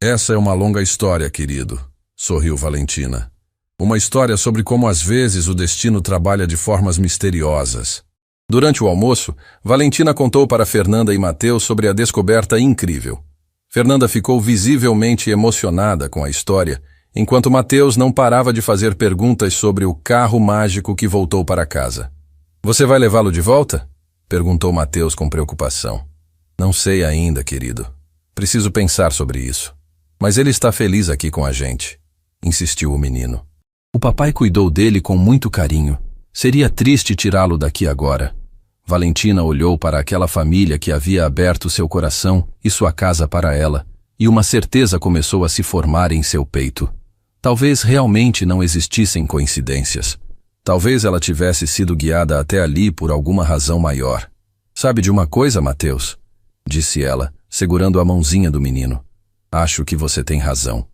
Essa é uma longa história, querido, sorriu Valentina. Uma história sobre como às vezes o destino trabalha de formas misteriosas. Durante o almoço, Valentina contou para Fernanda e Mateus sobre a descoberta incrível. Fernanda ficou visivelmente emocionada com a história, enquanto Mateus não parava de fazer perguntas sobre o carro mágico que voltou para casa. Você vai levá-lo de volta? Perguntou Mateus com preocupação. Não sei ainda, querido. Preciso pensar sobre isso. Mas ele está feliz aqui com a gente, insistiu o menino. O papai cuidou dele com muito carinho. Seria triste tirá-lo daqui agora. Valentina olhou para aquela família que havia aberto seu coração e sua casa para ela, e uma certeza começou a se formar em seu peito. Talvez realmente não existissem coincidências. Talvez ela tivesse sido guiada até ali por alguma razão maior. Sabe de uma coisa, Mateus? Disse ela, segurando a mãozinha do menino. Acho que você tem razão.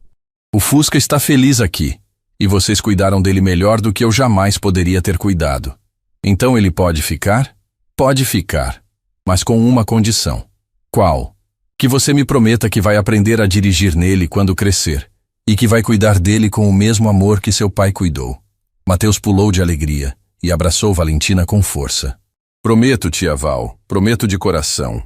O Fusca está feliz aqui, e vocês cuidaram dele melhor do que eu jamais poderia ter cuidado. Então ele pode ficar? Pode ficar, mas com uma condição. Qual? Que você me prometa que vai aprender a dirigir nele quando crescer, e que vai cuidar dele com o mesmo amor que seu pai cuidou. Mateus pulou de alegria e abraçou Valentina com força. Prometo, tia Val, prometo de coração.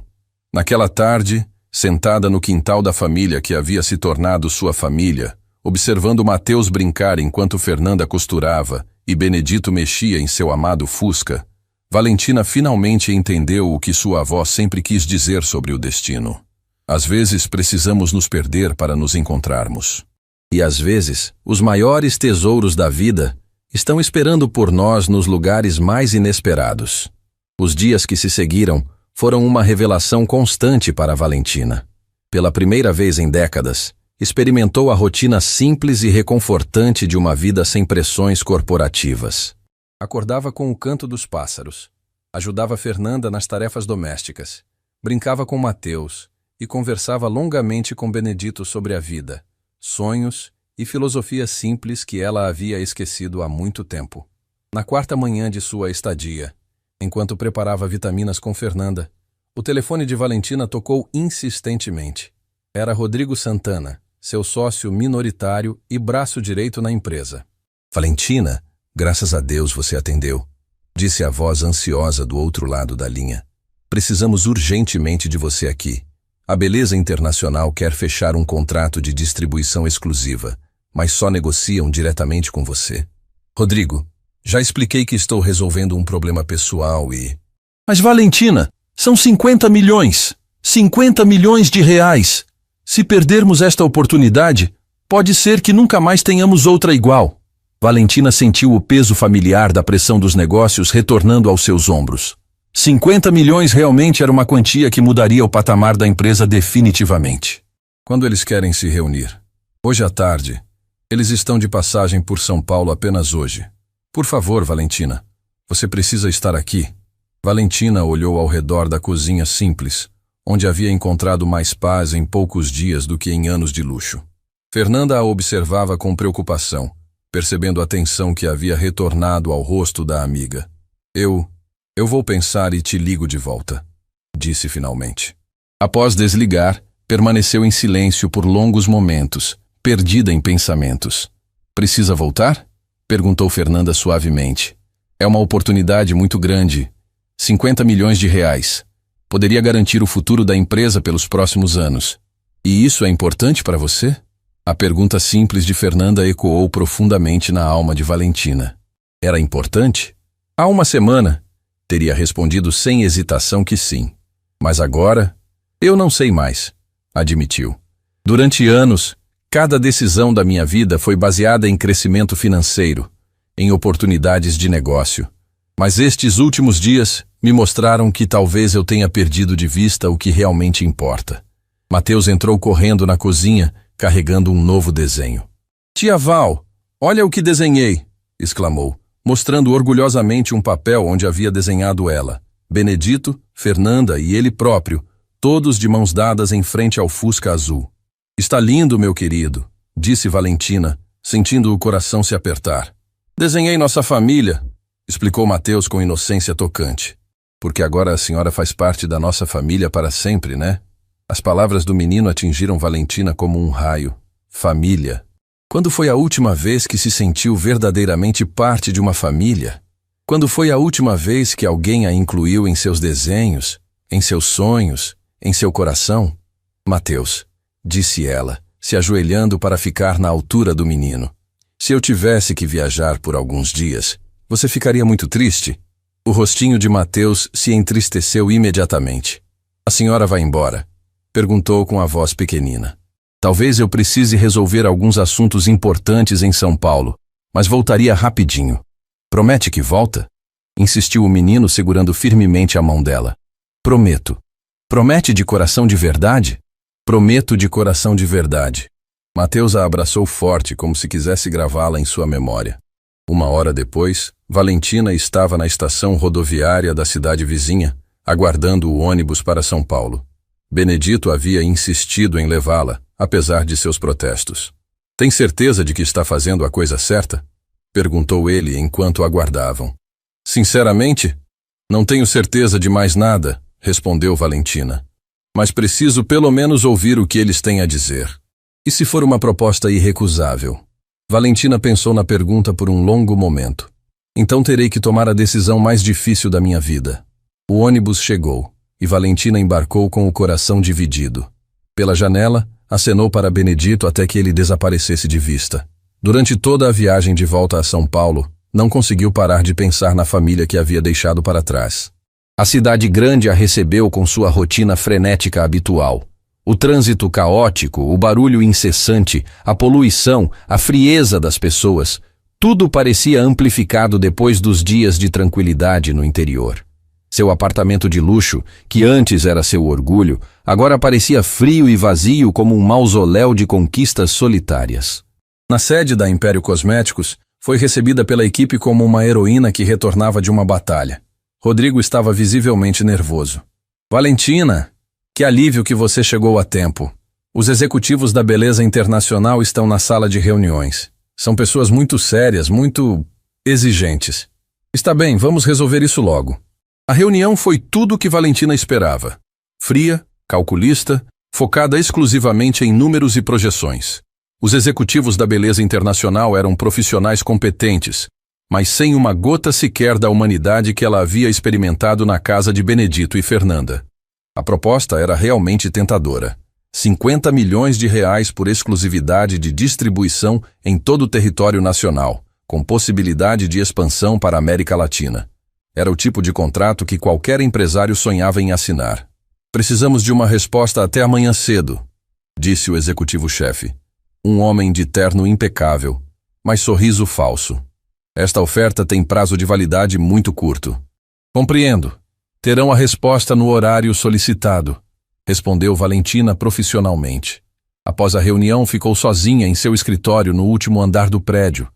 Naquela tarde, sentada no quintal da família que havia se tornado sua família, observando Mateus brincar enquanto Fernanda costurava e Benedito mexia em seu amado Fusca, Valentina finalmente entendeu o que sua avó sempre quis dizer sobre o destino. Às vezes precisamos nos perder para nos encontrarmos. E às vezes, os maiores tesouros da vida estão esperando por nós nos lugares mais inesperados. Os dias que se seguiram foram uma revelação constante para Valentina. Pela primeira vez em décadas, experimentou a rotina simples e reconfortante de uma vida sem pressões corporativas. Acordava com o canto dos pássaros, ajudava Fernanda nas tarefas domésticas, brincava com Mateus e conversava longamente com Benedito sobre a vida, sonhos e filosofia simples que ela havia esquecido há muito tempo. Na quarta manhã de sua estadia, enquanto preparava vitaminas com Fernanda, o telefone de Valentina tocou insistentemente. Era Rodrigo Santana, seu sócio minoritário e braço direito na empresa. Valentina, graças a Deus você atendeu, disse a voz ansiosa do outro lado da linha. Precisamos urgentemente de você aqui. A Beleza Internacional quer fechar um contrato de distribuição exclusiva, mas só negociam diretamente com você. Rodrigo, já expliquei que estou resolvendo um problema pessoal e... Mas Valentina, são 50 milhões! 50 milhões de reais! Se perdermos esta oportunidade, pode ser que nunca mais tenhamos outra igual. Valentina sentiu o peso familiar da pressão dos negócios retornando aos seus ombros. 50 milhões realmente era uma quantia que mudaria o patamar da empresa definitivamente. Quando eles querem se reunir? Hoje à tarde. Eles estão de passagem por São Paulo apenas hoje. Por favor, Valentina, você precisa estar aqui. Valentina olhou ao redor da cozinha simples, onde havia encontrado mais paz em poucos dias do que em anos de luxo. Fernanda a observava com preocupação, percebendo a tensão que havia retornado ao rosto da amiga. Eu vou pensar e te ligo de volta, disse finalmente. Após desligar, permaneceu em silêncio por longos momentos, perdida em pensamentos. Precisa voltar? Perguntou Fernanda suavemente. É uma oportunidade muito grande. 50 milhões de reais. Poderia garantir o futuro da empresa pelos próximos anos. E isso é importante para você? A pergunta simples de Fernanda ecoou profundamente na alma de Valentina. Era importante? Há uma semana, teria respondido sem hesitação que sim. Mas agora, eu não sei mais, admitiu. Durante anos, cada decisão da minha vida foi baseada em crescimento financeiro, em oportunidades de negócio. Mas estes últimos dias me mostraram que talvez eu tenha perdido de vista o que realmente importa. Mateus entrou correndo na cozinha, carregando um novo desenho. Tia Val, olha o que desenhei, exclamou, mostrando orgulhosamente um papel onde havia desenhado ela, Benedito, Fernanda e ele próprio, todos de mãos dadas em frente ao Fusca azul. Está lindo, meu querido, disse Valentina, sentindo o coração se apertar. Desenhei nossa família, explicou Mateus com inocência tocante. Porque agora a senhora faz parte da nossa família para sempre, né? As palavras do menino atingiram Valentina como um raio. Família. Quando foi a última vez que se sentiu verdadeiramente parte de uma família? Quando foi a última vez que alguém a incluiu em seus desenhos, em seus sonhos, em seu coração? Mateus, disse ela, se ajoelhando para ficar na altura do menino. Se eu tivesse que viajar por alguns dias, você ficaria muito triste? O rostinho de Mateus se entristeceu imediatamente. A senhora vai embora? Perguntou com a voz pequenina. Talvez eu precise resolver alguns assuntos importantes em São Paulo, mas voltaria rapidinho. Promete que volta? Insistiu o menino segurando firmemente a mão dela. Prometo. Promete de coração de verdade? Prometo de coração de verdade. Mateus a abraçou forte como se quisesse gravá-la em sua memória. Uma hora depois, Valentina estava na estação rodoviária da cidade vizinha, aguardando o ônibus para São Paulo. Benedito havia insistido em levá-la, apesar de seus protestos. Tem certeza de que está fazendo a coisa certa? Perguntou ele enquanto aguardavam. Sinceramente, não tenho certeza de mais nada, respondeu Valentina. Mas preciso pelo menos ouvir o que eles têm a dizer. E se for uma proposta irrecusável? Valentina pensou na pergunta por um longo momento. Então terei que tomar a decisão mais difícil da minha vida. O ônibus chegou, e Valentina embarcou com o coração dividido. Pela janela, acenou para Benedito até que ele desaparecesse de vista. Durante toda a viagem de volta a São Paulo, não conseguiu parar de pensar na família que havia deixado para trás. A cidade grande a recebeu com sua rotina frenética habitual. O trânsito caótico, o barulho incessante, a poluição, a frieza das pessoas, tudo parecia amplificado depois dos dias de tranquilidade no interior. Seu apartamento de luxo, que antes era seu orgulho, agora parecia frio e vazio como um mausoléu de conquistas solitárias. Na sede da Império Cosméticos, foi recebida pela equipe como uma heroína que retornava de uma batalha. Rodrigo estava visivelmente nervoso. Valentina, que alívio que você chegou a tempo. Os executivos da beleza internacional estão na sala de reuniões. São pessoas muito sérias, muito exigentes. Está bem, vamos resolver isso logo. A reunião foi tudo o que Valentina esperava. Fria, calculista, focada exclusivamente em números e projeções. Os executivos da beleza internacional eram profissionais competentes, mas sem uma gota sequer da humanidade que ela havia experimentado na casa de Benedito e Fernanda. A proposta era realmente tentadora. 50 milhões de reais por exclusividade de distribuição em todo o território nacional, com possibilidade de expansão para a América Latina. Era o tipo de contrato que qualquer empresário sonhava em assinar. Precisamos de uma resposta até amanhã cedo, disse o executivo-chefe. Um homem de terno impecável, mas sorriso falso. Esta oferta tem prazo de validade muito curto. Compreendo. Terão a resposta no horário solicitado, respondeu Valentina profissionalmente. Após a reunião, ficou sozinha em seu escritório no último andar do prédio,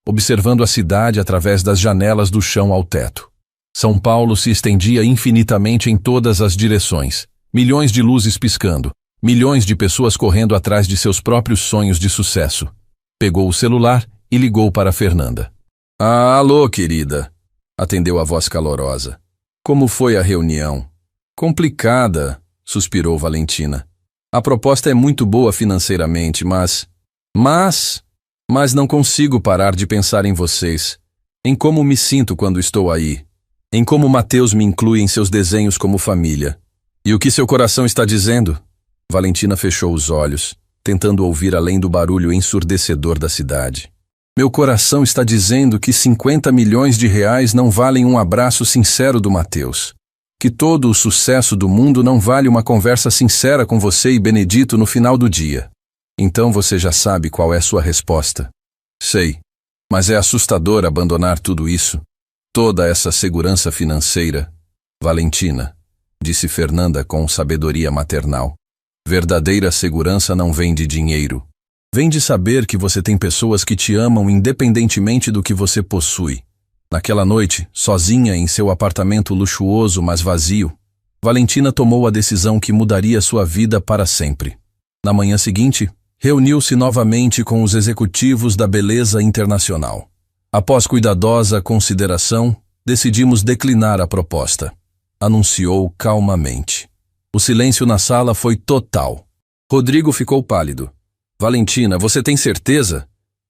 observando a cidade através das janelas do chão ao teto. São Paulo se estendia infinitamente em todas as direções, milhões de luzes piscando, milhões de pessoas correndo atrás de seus próprios sonhos de sucesso. Pegou o celular e ligou para Fernanda. Alô, querida, atendeu a voz calorosa. Como foi a reunião? Complicada, suspirou Valentina. A proposta é muito boa financeiramente, mas não consigo parar de pensar em vocês, em como me sinto quando estou aí, em como Mateus me inclui em seus desenhos como família. E o que seu coração está dizendo? Valentina fechou os olhos, tentando ouvir além do barulho ensurdecedor da cidade. Meu coração está dizendo que 50 milhões de reais não valem um abraço sincero do Mateus. Que todo o sucesso do mundo não vale uma conversa sincera com você e Benedito no final do dia. Então você já sabe qual é sua resposta. Sei, mas é assustador abandonar tudo isso. Toda essa segurança financeira. Valentina, disse Fernanda com sabedoria maternal. Verdadeira segurança não vem de dinheiro. Vem de saber que você tem pessoas que te amam independentemente do que você possui. Naquela noite, sozinha em seu apartamento luxuoso, mas vazio, Valentina tomou a decisão que mudaria sua vida para sempre. Na manhã seguinte, reuniu-se novamente com os executivos da beleza internacional. Após cuidadosa consideração, decidimos declinar a proposta, anunciou calmamente. O silêncio na sala foi total. Rodrigo ficou pálido. Valentina, você tem certeza?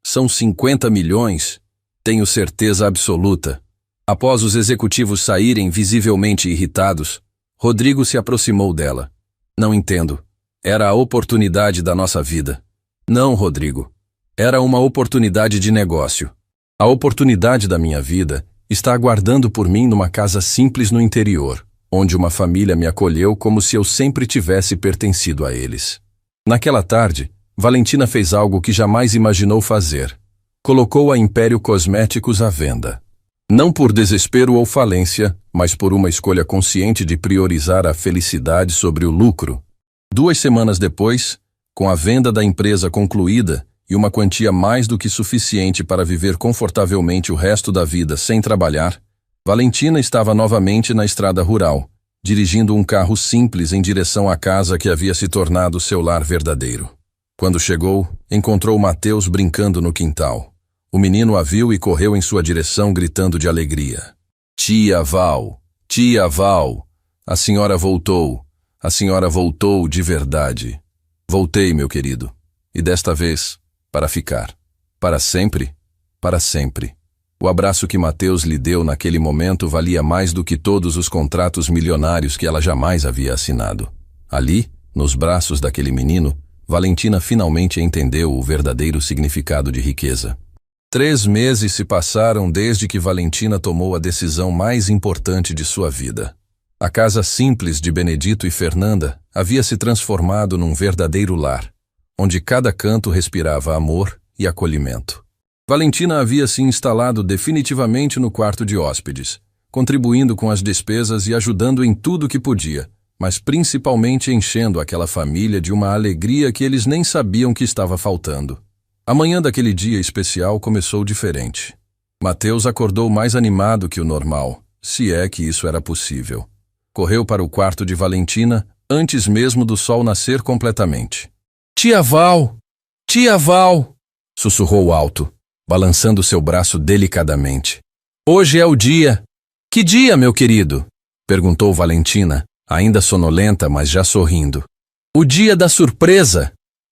São 50 milhões? Tenho certeza absoluta. Após os executivos saírem visivelmente irritados, Rodrigo se aproximou dela. Não entendo. Era a oportunidade da nossa vida. Não, Rodrigo. Era uma oportunidade de negócio. A oportunidade da minha vida está aguardando por mim numa casa simples no interior, onde uma família me acolheu como se eu sempre tivesse pertencido a eles. Naquela tarde, Valentina fez algo que jamais imaginou fazer. Colocou a Império Cosméticos à venda. Não por desespero ou falência, mas por uma escolha consciente de priorizar a felicidade sobre o lucro. 2 semanas depois, com a venda da empresa concluída e uma quantia mais do que suficiente para viver confortavelmente o resto da vida sem trabalhar, Valentina estava novamente na estrada rural, dirigindo um carro simples em direção à casa que havia se tornado seu lar verdadeiro. Quando chegou, encontrou Mateus brincando no quintal. O menino a viu e correu em sua direção gritando de alegria. Tia Val! Tia Val! A senhora voltou! A senhora voltou de verdade! Voltei, meu querido. E desta vez, para ficar. Para sempre? Para sempre. O abraço que Mateus lhe deu naquele momento valia mais do que todos os contratos milionários que ela jamais havia assinado. Ali, nos braços daquele menino, Valentina finalmente entendeu o verdadeiro significado de riqueza. 3 meses se passaram desde que Valentina tomou a decisão mais importante de sua vida. A casa simples de Benedito e Fernanda havia se transformado num verdadeiro lar, onde cada canto respirava amor e acolhimento. Valentina havia se instalado definitivamente no quarto de hóspedes, contribuindo com as despesas e ajudando em tudo que podia, mas principalmente enchendo aquela família de uma alegria que eles nem sabiam que estava faltando. A manhã daquele dia especial começou diferente. Mateus acordou mais animado que o normal, se é que isso era possível. Correu para o quarto de Valentina antes mesmo do sol nascer completamente. Tia Val! Tia Val! Sussurrou alto, balançando seu braço delicadamente. Hoje é o dia. Que dia, meu querido? Perguntou Valentina, ainda sonolenta, mas já sorrindo. O dia da surpresa!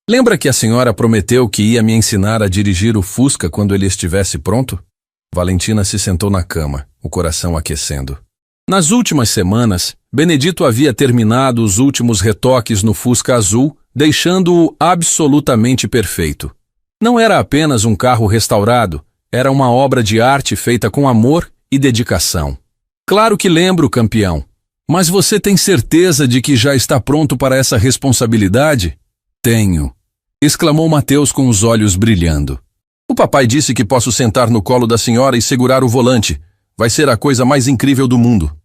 Lembra que a senhora prometeu que ia me ensinar a dirigir o Fusca quando ele estivesse pronto? Valentina se sentou na cama, o coração aquecendo. Nas últimas semanas, Benedito havia terminado os últimos retoques no Fusca azul, deixando-o absolutamente perfeito. Não era apenas um carro restaurado, era uma obra de arte feita com amor e dedicação. Claro que lembro, campeão. Mas você tem certeza de que já está pronto para essa responsabilidade? Tenho, exclamou Mateus com os olhos brilhando. O papai disse que posso sentar no colo da senhora e segurar o volante. Vai ser a coisa mais incrível do mundo.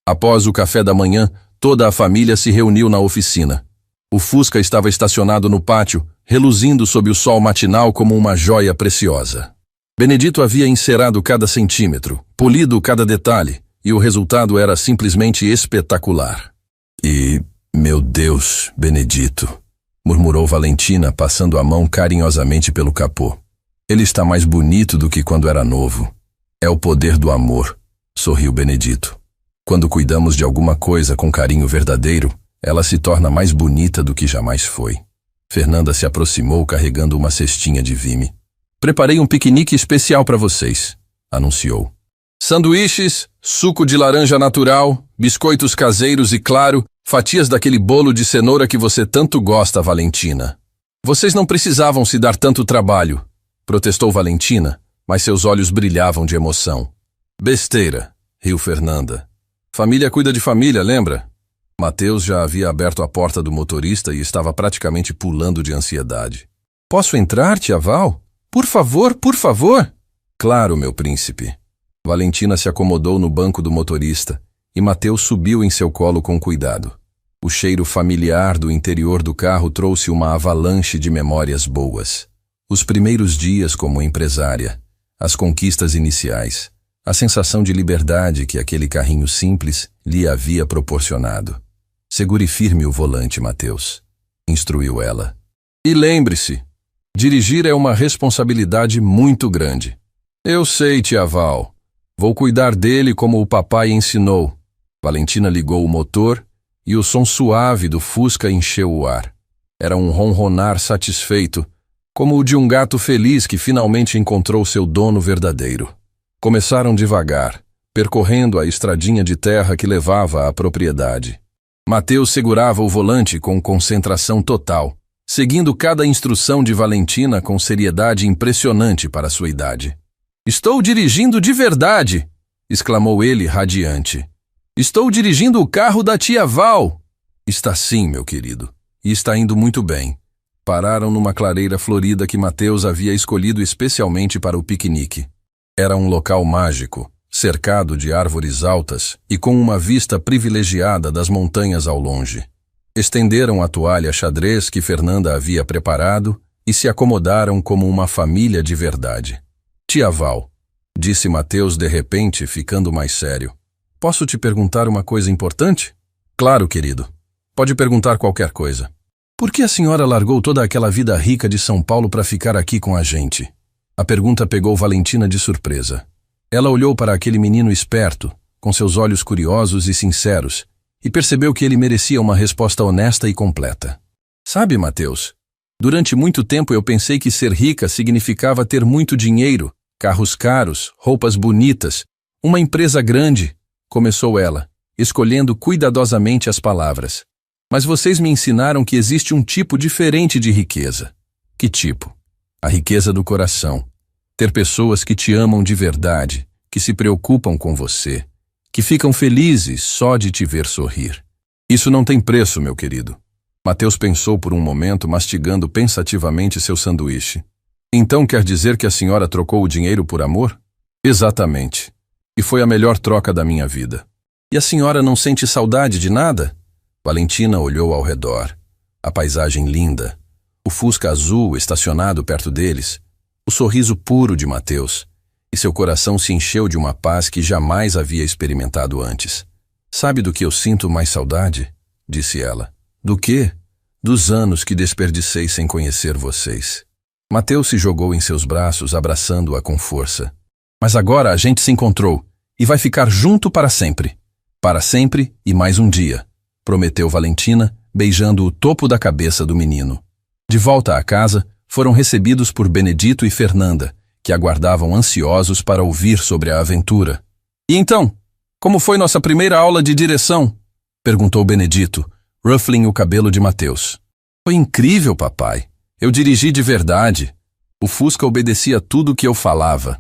Após o café da manhã, toda a família se reuniu na oficina. O Fusca estava estacionado no pátio, reluzindo sob o sol matinal como uma joia preciosa. Benedito havia encerado cada centímetro, polido cada detalhe, e o resultado era simplesmente espetacular. E, meu Deus, Benedito, murmurou Valentina, passando a mão carinhosamente pelo capô. Ele está mais bonito do que quando era novo. É o poder do amor, sorriu Benedito. Quando cuidamos de alguma coisa com carinho verdadeiro, ela se torna mais bonita do que jamais foi. Fernanda se aproximou carregando uma cestinha de vime. Preparei um piquenique especial para vocês, anunciou. Sanduíches, suco de laranja natural, biscoitos caseiros e, claro, Fatias daquele bolo de cenoura que você tanto gosta, Valentina. Vocês não precisavam se dar tanto trabalho, protestou Valentina, mas seus olhos brilhavam de emoção. Besteira, riu Fernanda. Família cuida de família, lembra? Mateus já havia aberto a porta do motorista e estava praticamente pulando de ansiedade. Posso entrar, tia Val? Por favor, por favor! Claro, meu príncipe. Valentina se acomodou no banco do motorista e Mateus subiu em seu colo com cuidado. O cheiro familiar do interior do carro trouxe uma avalanche de memórias boas. Os primeiros dias como empresária, as conquistas iniciais, a sensação de liberdade que aquele carrinho simples lhe havia proporcionado. Segure firme o volante, Mateus, instruiu ela. E lembre-se, dirigir é uma responsabilidade muito grande. Eu sei, tia Val. Vou cuidar dele como o papai ensinou. Valentina ligou o motor e o som suave do Fusca encheu o ar. Era um ronronar satisfeito, como o de um gato feliz que finalmente encontrou seu dono verdadeiro. Começaram devagar, percorrendo a estradinha de terra que levava à propriedade. Mateus segurava o volante com concentração total, seguindo cada instrução de Valentina com seriedade impressionante para sua idade. Estou dirigindo de verdade! Exclamou ele radiante. Estou dirigindo o carro da tia Val! Está sim, meu querido, e está indo muito bem. Pararam numa clareira florida que Mateus havia escolhido especialmente para o piquenique. Era um local mágico, cercado de árvores altas e com uma vista privilegiada das montanhas ao longe. Estenderam a toalha xadrez que Fernanda havia preparado e se acomodaram como uma família de verdade. Tia Val, disse Mateus de repente, ficando mais sério. Posso te perguntar uma coisa importante? Claro, querido. Pode perguntar qualquer coisa. Por que a senhora largou toda aquela vida rica de São Paulo para ficar aqui com a gente? A pergunta pegou Valentina de surpresa. Ela olhou para aquele menino esperto, com seus olhos curiosos e sinceros, e percebeu que ele merecia uma resposta honesta e completa. Sabe, Mateus, durante muito tempo eu pensei que ser rica significava ter muito dinheiro, carros caros, roupas bonitas, uma empresa grande, começou ela, escolhendo cuidadosamente as palavras. Mas vocês me ensinaram que existe um tipo diferente de riqueza. Que tipo? A riqueza do coração. Ter pessoas que te amam de verdade, que se preocupam com você, que ficam felizes só de te ver sorrir. Isso não tem preço, meu querido. Mateus pensou por um momento, mastigando pensativamente seu sanduíche. Então quer dizer que a senhora trocou o dinheiro por amor? Exatamente. E foi a melhor troca da minha vida. E a senhora não sente saudade de nada? Valentina olhou ao redor. A paisagem linda, o Fusca azul estacionado perto deles, o sorriso puro de Mateus, e seu coração se encheu de uma paz que jamais havia experimentado antes. Sabe do que eu sinto mais saudade? Disse ela. Do quê? Dos anos que desperdicei sem conhecer vocês. Mateus se jogou em seus braços, abraçando-a com força. Mas agora a gente se encontrou, e vai ficar junto para sempre. Para sempre e mais um dia, prometeu Valentina, beijando o topo da cabeça do menino. De volta à casa, foram recebidos por Benedito e Fernanda, que aguardavam ansiosos para ouvir sobre a aventura. E então, como foi nossa primeira aula de direção? Perguntou Benedito, ruffling o cabelo de Mateus. Foi incrível, papai. Eu dirigi de verdade. O Fusca obedecia tudo o que eu falava.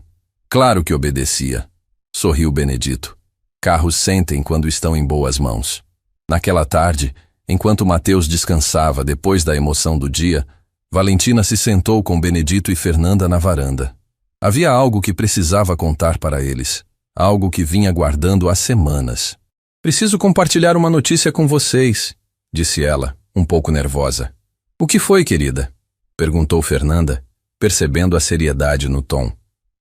Claro que obedecia, sorriu Benedito. Carros sentem quando estão em boas mãos. Naquela tarde, enquanto Mateus descansava depois da emoção do dia, Valentina se sentou com Benedito e Fernanda na varanda. Havia algo que precisava contar para eles, algo que vinha guardando há semanas. Preciso compartilhar uma notícia com vocês, disse ela, um pouco nervosa. O que foi, querida? Perguntou Fernanda, percebendo a seriedade no tom.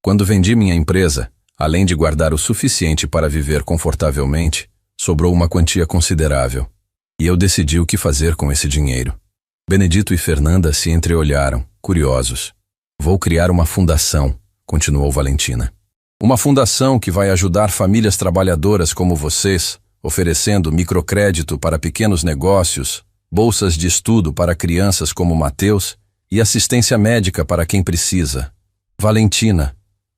Quando vendi minha empresa, além de guardar o suficiente para viver confortavelmente, sobrou uma quantia considerável. E eu decidi o que fazer com esse dinheiro. Benedito e Fernanda se entreolharam, curiosos. Vou criar uma fundação, continuou Valentina. Uma fundação que vai ajudar famílias trabalhadoras como vocês, oferecendo microcrédito para pequenos negócios, bolsas de estudo para crianças como Mateus e assistência médica para quem precisa. Valentina,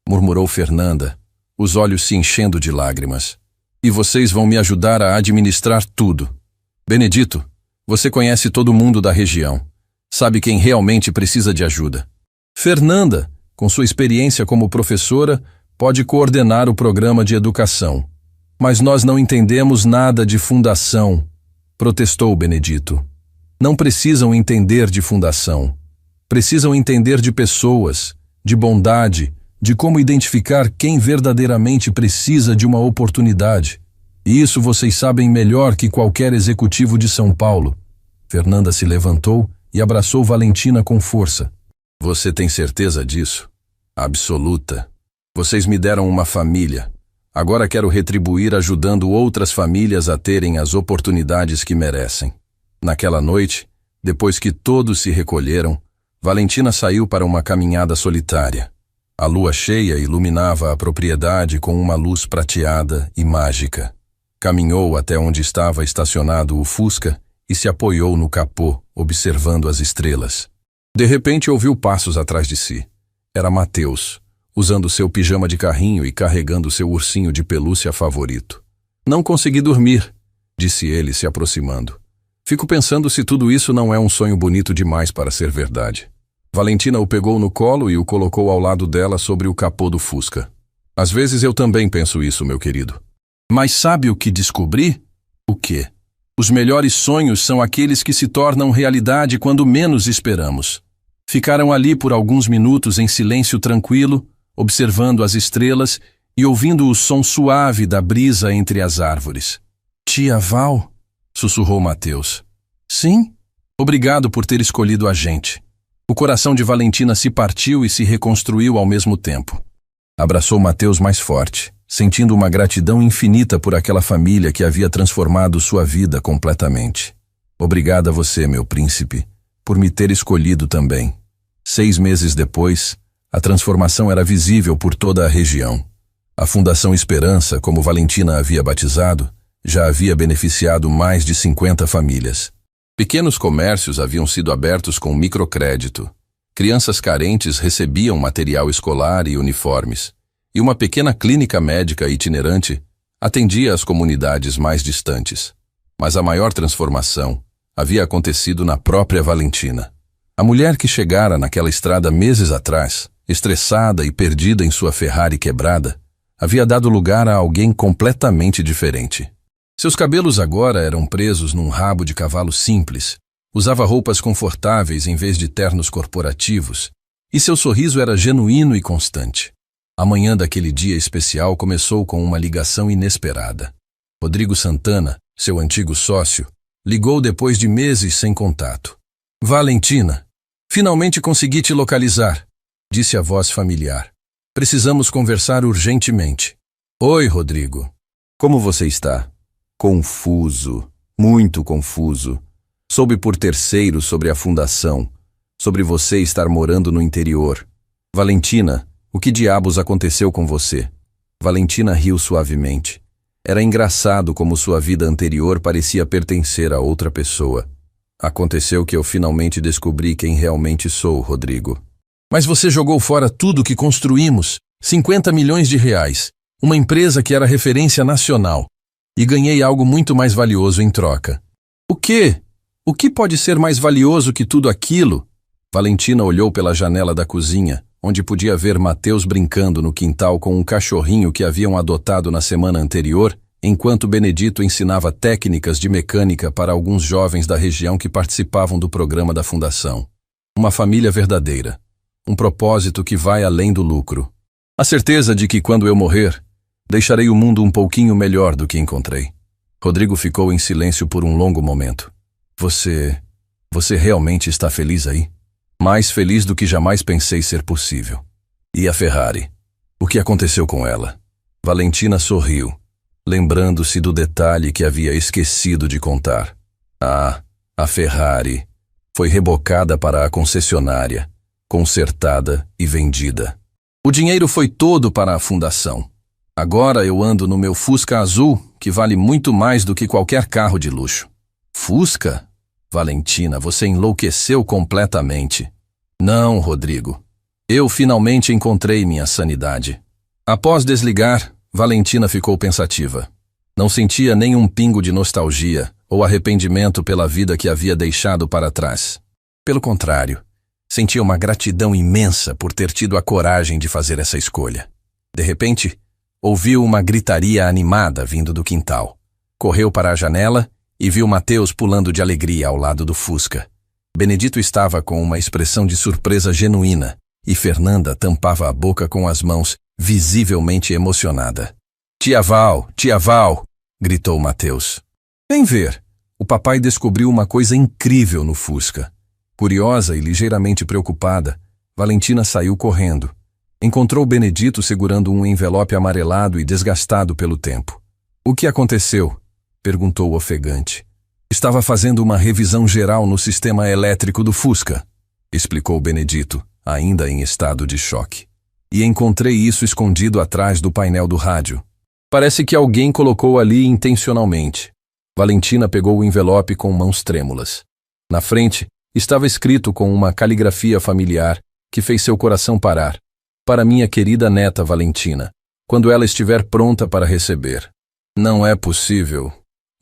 murmurou Fernanda, os olhos se enchendo de lágrimas. E vocês vão me ajudar a administrar tudo. Benedito, você conhece todo mundo da região. Sabe quem realmente precisa de ajuda. Fernanda, com sua experiência como professora, pode coordenar o programa de educação. Mas nós não entendemos nada de fundação, protestou Benedito. Não precisam entender de fundação. Precisam entender de pessoas, de bondade, de como identificar quem verdadeiramente precisa de uma oportunidade. E isso vocês sabem melhor que qualquer executivo de São Paulo. Fernanda se levantou e abraçou Valentina com força. Você tem certeza disso? Absoluta. Vocês me deram uma família. Agora quero retribuir ajudando outras famílias a terem as oportunidades que merecem. Naquela noite, depois que todos se recolheram, Valentina saiu para uma caminhada solitária. A lua cheia iluminava a propriedade com uma luz prateada e mágica. Caminhou até onde estava estacionado o Fusca e se apoiou no capô, observando as estrelas. De repente ouviu passos atrás de si. Era Mateus, usando seu pijama de carrinho e carregando seu ursinho de pelúcia favorito. Não consegui dormir, disse ele se aproximando. Fico pensando se tudo isso não é um sonho bonito demais para ser verdade. Valentina o pegou no colo e o colocou ao lado dela sobre o capô do Fusca. Às vezes eu também penso isso, meu querido. Mas sabe o que descobri? O quê? Os melhores sonhos são aqueles que se tornam realidade quando menos esperamos. Ficaram ali por alguns minutos em silêncio tranquilo, observando as estrelas e ouvindo o som suave da brisa entre as árvores. Tia Val? Sussurrou Mateus. Sim? Obrigado por ter escolhido a gente. O coração de Valentina se partiu e se reconstruiu ao mesmo tempo. Abraçou Mateus mais forte, sentindo uma gratidão infinita por aquela família que havia transformado sua vida completamente. Obrigada a você, meu príncipe, por me ter escolhido também. 6 meses depois, a transformação era visível por toda a região. A Fundação Esperança, como Valentina havia batizado, já havia beneficiado mais de 50 famílias. Pequenos comércios haviam sido abertos com microcrédito. Crianças carentes recebiam material escolar e uniformes. E uma pequena clínica médica itinerante atendia as comunidades mais distantes. Mas a maior transformação havia acontecido na própria Valentina. A mulher que chegara naquela estrada meses atrás, estressada e perdida em sua Ferrari quebrada, havia dado lugar a alguém completamente diferente. Seus cabelos agora eram presos num rabo de cavalo simples, usava roupas confortáveis em vez de ternos corporativos, e seu sorriso era genuíno e constante. A manhã daquele dia especial começou com uma ligação inesperada. Rodrigo Santana, seu antigo sócio, ligou depois de meses sem contato. Valentina, finalmente consegui te localizar, disse a voz familiar. Precisamos conversar urgentemente. Oi, Rodrigo. Como você está? Confuso, muito confuso. Soube por terceiros sobre a fundação, sobre você estar morando no interior. Valentina, o que diabos aconteceu com você? Valentina riu suavemente. Era engraçado como sua vida anterior parecia pertencer a outra pessoa. Aconteceu que eu finalmente descobri quem realmente sou, Rodrigo. Mas você jogou fora tudo que construímos, 50 milhões de reais, uma empresa que era referência nacional, e ganhei algo muito mais valioso em troca. O quê? O que pode ser mais valioso que tudo aquilo? Valentina olhou pela janela da cozinha, onde podia ver Mateus brincando no quintal com um cachorrinho que haviam adotado na semana anterior, enquanto Benedito ensinava técnicas de mecânica para alguns jovens da região que participavam do programa da Fundação. Uma família verdadeira. Um propósito que vai além do lucro. A certeza de que quando eu morrer, deixarei o mundo um pouquinho melhor do que encontrei. Rodrigo ficou em silêncio por um longo momento. Você realmente está feliz aí? Mais feliz do que jamais pensei ser possível. E a Ferrari? O que aconteceu com ela? Valentina sorriu, lembrando-se do detalhe que havia esquecido de contar. Ah, a Ferrari foi rebocada para a concessionária, consertada e vendida. O dinheiro foi todo para a fundação. Agora eu ando no meu Fusca azul, que vale muito mais do que qualquer carro de luxo. Fusca? Valentina, você enlouqueceu completamente. Não, Rodrigo. Eu finalmente encontrei minha sanidade. Após desligar, Valentina ficou pensativa. Não sentia nem um pingo de nostalgia, ou arrependimento pela vida que havia deixado para trás. Pelo contrário, sentia uma gratidão imensa por ter tido a coragem de fazer essa escolha. De repente, ouviu uma gritaria animada vindo do quintal. Correu para a janela e viu Mateus pulando de alegria ao lado do Fusca. Benedito estava com uma expressão de surpresa genuína e Fernanda tampava a boca com as mãos, visivelmente emocionada. Tia Val, gritou Mateus. Vem ver. O papai descobriu uma coisa incrível no Fusca. Curiosa e ligeiramente preocupada, Valentina saiu correndo. Encontrou Benedito segurando um envelope amarelado e desgastado pelo tempo. O que aconteceu? Perguntou ofegante. Estava fazendo uma revisão geral no sistema elétrico do Fusca, explicou Benedito, ainda em estado de choque. E encontrei isso escondido atrás do painel do rádio. Parece que alguém colocou ali intencionalmente. Valentina pegou o envelope com mãos trêmulas. Na frente, estava escrito com uma caligrafia familiar que fez seu coração parar. Para minha querida neta Valentina, quando ela estiver pronta para receber. Não é possível,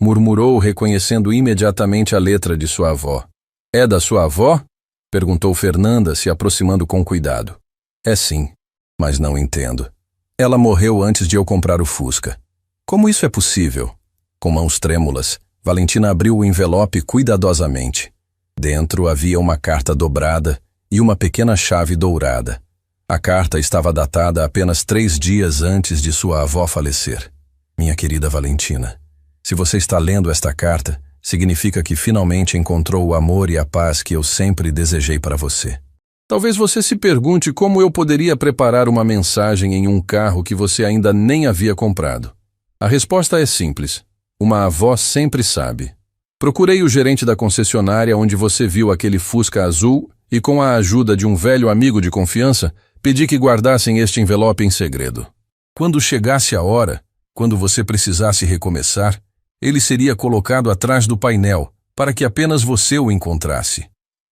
murmurou, reconhecendo imediatamente a letra de sua avó. É da sua avó? Perguntou Fernanda, se aproximando com cuidado. É sim, mas não entendo. Ela morreu antes de eu comprar o Fusca. Como isso é possível? Com mãos trêmulas, Valentina abriu o envelope cuidadosamente. Dentro havia uma carta dobrada e uma pequena chave dourada. A carta estava datada apenas 3 dias antes de sua avó falecer. Minha querida Valentina, se você está lendo esta carta, significa que finalmente encontrou o amor e a paz que eu sempre desejei para você. Talvez você se pergunte como eu poderia preparar uma mensagem em um carro que você ainda nem havia comprado. A resposta é simples. Uma avó sempre sabe. Procurei o gerente da concessionária onde você viu aquele Fusca azul e, com a ajuda de um velho amigo de confiança, pedi que guardassem este envelope em segredo. Quando chegasse a hora, quando você precisasse recomeçar, ele seria colocado atrás do painel, para que apenas você o encontrasse.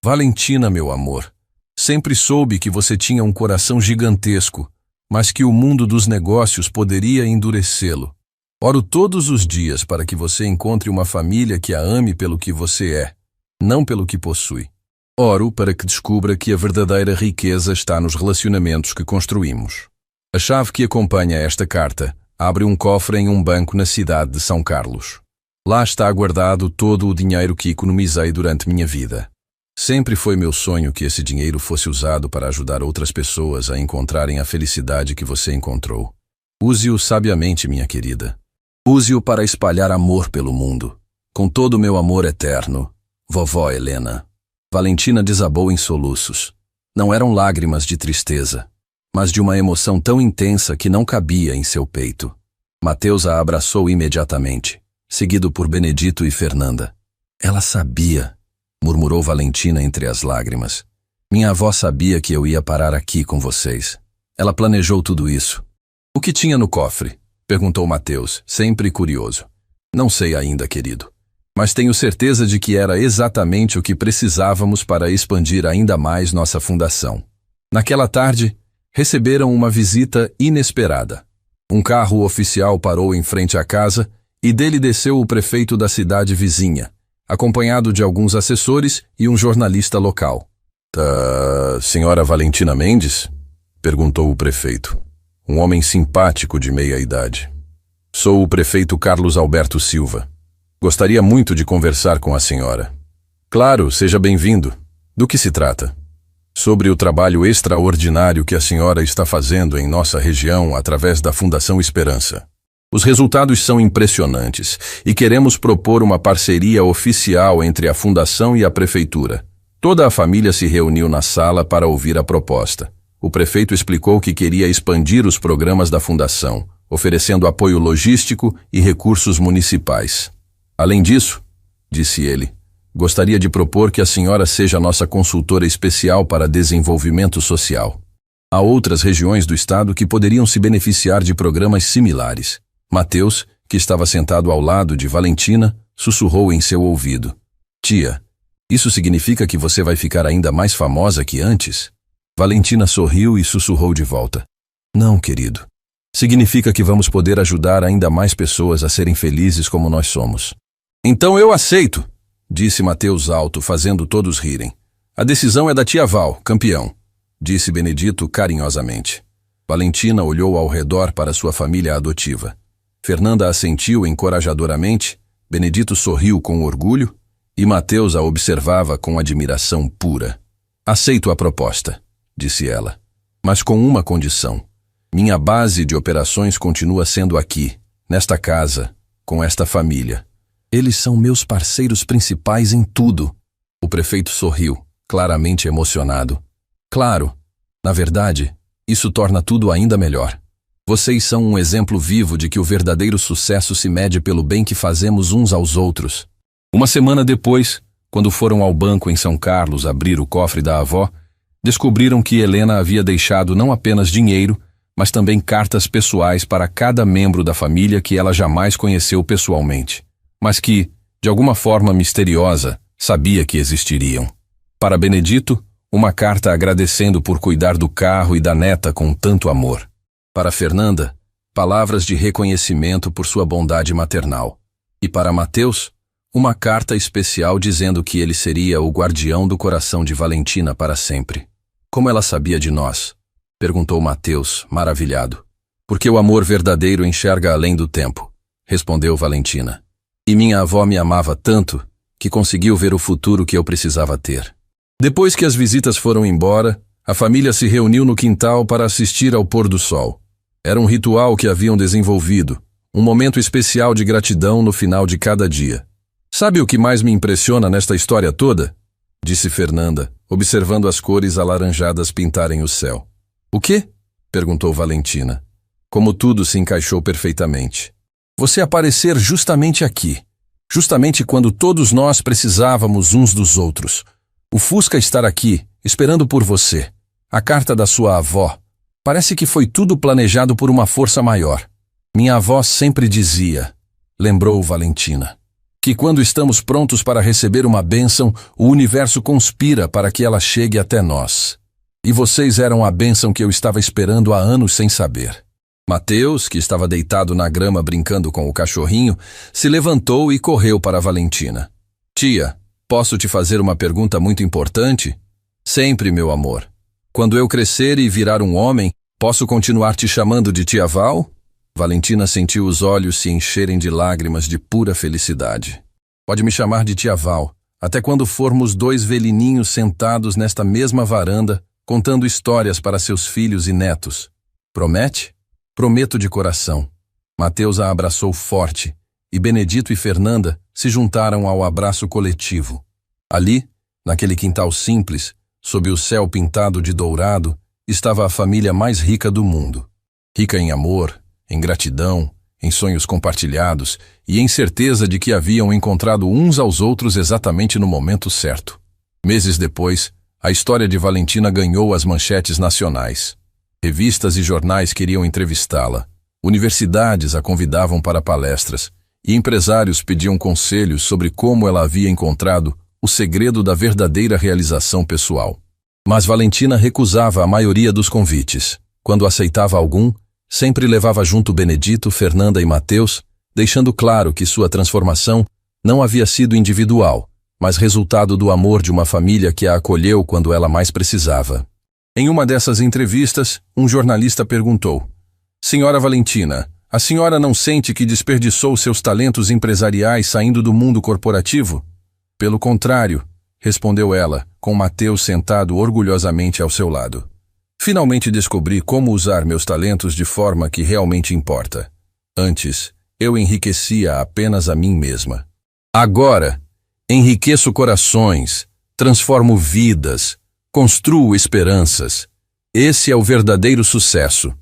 Valentina, meu amor, sempre soube que você tinha um coração gigantesco, mas que o mundo dos negócios poderia endurecê-lo. Oro todos os dias para que você encontre uma família que a ame pelo que você é, não pelo que possui. Oro para que descubra que a verdadeira riqueza está nos relacionamentos que construímos. A chave que acompanha esta carta abre um cofre em um banco na cidade de São Carlos. Lá está guardado todo o dinheiro que economizei durante minha vida. Sempre foi meu sonho que esse dinheiro fosse usado para ajudar outras pessoas a encontrarem a felicidade que você encontrou. Use-o sabiamente, minha querida. Use-o para espalhar amor pelo mundo. Com todo o meu amor eterno, vovó Helena. Valentina desabou em soluços. Não eram lágrimas de tristeza, mas de uma emoção tão intensa que não cabia em seu peito. Mateus a abraçou imediatamente, seguido por Benedito e Fernanda. Ela sabia, murmurou Valentina entre as lágrimas. Minha avó sabia que eu ia parar aqui com vocês. Ela planejou tudo isso. O que tinha no cofre? Perguntou Mateus, sempre curioso. Não sei ainda, querido. Mas tenho certeza de que era exatamente o que precisávamos para expandir ainda mais nossa fundação. Naquela tarde, receberam uma visita inesperada. Um carro oficial parou em frente à casa e dele desceu o prefeito da cidade vizinha, acompanhado de alguns assessores e um jornalista local. Senhora Valentina Mendes? Perguntou o prefeito. Um homem simpático de meia idade. Sou o prefeito Carlos Alberto Silva. Gostaria muito de conversar com a senhora. Claro, seja bem-vindo. Do que se trata? Sobre o trabalho extraordinário que a senhora está fazendo em nossa região através da Fundação Esperança. Os resultados são impressionantes e queremos propor uma parceria oficial entre a Fundação e a Prefeitura. Toda a família se reuniu na sala para ouvir a proposta. O prefeito explicou que queria expandir os programas da Fundação, oferecendo apoio logístico e recursos municipais. Além disso, disse ele, gostaria de propor que a senhora seja nossa consultora especial para desenvolvimento social. Há outras regiões do estado que poderiam se beneficiar de programas similares. Mateus, que estava sentado ao lado de Valentina, sussurrou em seu ouvido. Tia, isso significa que você vai ficar ainda mais famosa que antes? Valentina sorriu e sussurrou de volta. Não, querido. Significa que vamos poder ajudar ainda mais pessoas a serem felizes como nós somos. Então eu aceito, disse Mateus alto, fazendo todos rirem. A decisão é da tia Val, campeão, disse Benedito carinhosamente. Valentina olhou ao redor para sua família adotiva. Fernanda assentiu encorajadoramente, Benedito sorriu com orgulho e Mateus a observava com admiração pura. Aceito a proposta, disse ela, mas com uma condição. Minha base de operações continua sendo aqui, nesta casa, com esta família. Eles são meus parceiros principais em tudo. O prefeito sorriu, claramente emocionado. Claro, na verdade, isso torna tudo ainda melhor. Vocês são um exemplo vivo de que o verdadeiro sucesso se mede pelo bem que fazemos uns aos outros. Uma semana depois, quando foram ao banco em São Carlos abrir o cofre da avó, descobriram que Helena havia deixado não apenas dinheiro, mas também cartas pessoais para cada membro da família que ela jamais conheceu pessoalmente, mas que, de alguma forma misteriosa, sabia que existiriam. Para Benedito, uma carta agradecendo por cuidar do carro e da neta com tanto amor. Para Fernanda, palavras de reconhecimento por sua bondade maternal. E para Mateus, uma carta especial dizendo que ele seria o guardião do coração de Valentina para sempre. Como ela sabia de nós? Perguntou Mateus, maravilhado. Porque o amor verdadeiro enxerga além do tempo, respondeu Valentina. E minha avó me amava tanto que conseguiu ver o futuro que eu precisava ter. Depois que as visitas foram embora, a família se reuniu no quintal para assistir ao pôr do sol. Era um ritual que haviam desenvolvido, um momento especial de gratidão no final de cada dia. Sabe o que mais me impressiona nesta história toda? Disse Fernanda, observando as cores alaranjadas pintarem o céu. O quê? Perguntou Valentina. Como tudo se encaixou perfeitamente. Você aparecer justamente aqui, justamente quando todos nós precisávamos uns dos outros. O Fusca estar aqui, esperando por você. A carta da sua avó. Parece que foi tudo planejado por uma força maior. Minha avó sempre dizia, lembrou Valentina, que quando estamos prontos para receber uma bênção, o universo conspira para que ela chegue até nós. E vocês eram a bênção que eu estava esperando há anos sem saber. Mateus, que estava deitado na grama brincando com o cachorrinho, se levantou e correu para Valentina. Tia, posso te fazer uma pergunta muito importante? Sempre, meu amor. Quando eu crescer e virar um homem, posso continuar te chamando de tia Val? Valentina sentiu os olhos se encherem de lágrimas de pura felicidade. Pode me chamar de tia Val, até quando formos dois velhininhos sentados nesta mesma varanda, contando histórias para seus filhos e netos. Promete? Prometo de coração. Mateus a abraçou forte, e Benedito e Fernanda se juntaram ao abraço coletivo. Ali, naquele quintal simples, sob o céu pintado de dourado, estava a família mais rica do mundo. Rica em amor, em gratidão, em sonhos compartilhados e em certeza de que haviam encontrado uns aos outros exatamente no momento certo. Meses depois, a história de Valentina ganhou as manchetes nacionais. Revistas e jornais queriam entrevistá-la. Universidades a convidavam para palestras e empresários pediam conselhos sobre como ela havia encontrado o segredo da verdadeira realização pessoal. Mas Valentina recusava a maioria dos convites. Quando aceitava algum, sempre levava junto Benedito, Fernanda e Mateus, deixando claro que sua transformação não havia sido individual, mas resultado do amor de uma família que a acolheu quando ela mais precisava. Em uma dessas entrevistas, um jornalista perguntou: Senhora Valentina, a senhora não sente que desperdiçou seus talentos empresariais saindo do mundo corporativo? Pelo contrário, respondeu ela, com Mateus sentado orgulhosamente ao seu lado. Finalmente descobri como usar meus talentos de forma que realmente importa. Antes, eu enriquecia apenas a mim mesma. Agora, enriqueço corações, transformo vidas, construo esperanças. Esse é o verdadeiro sucesso.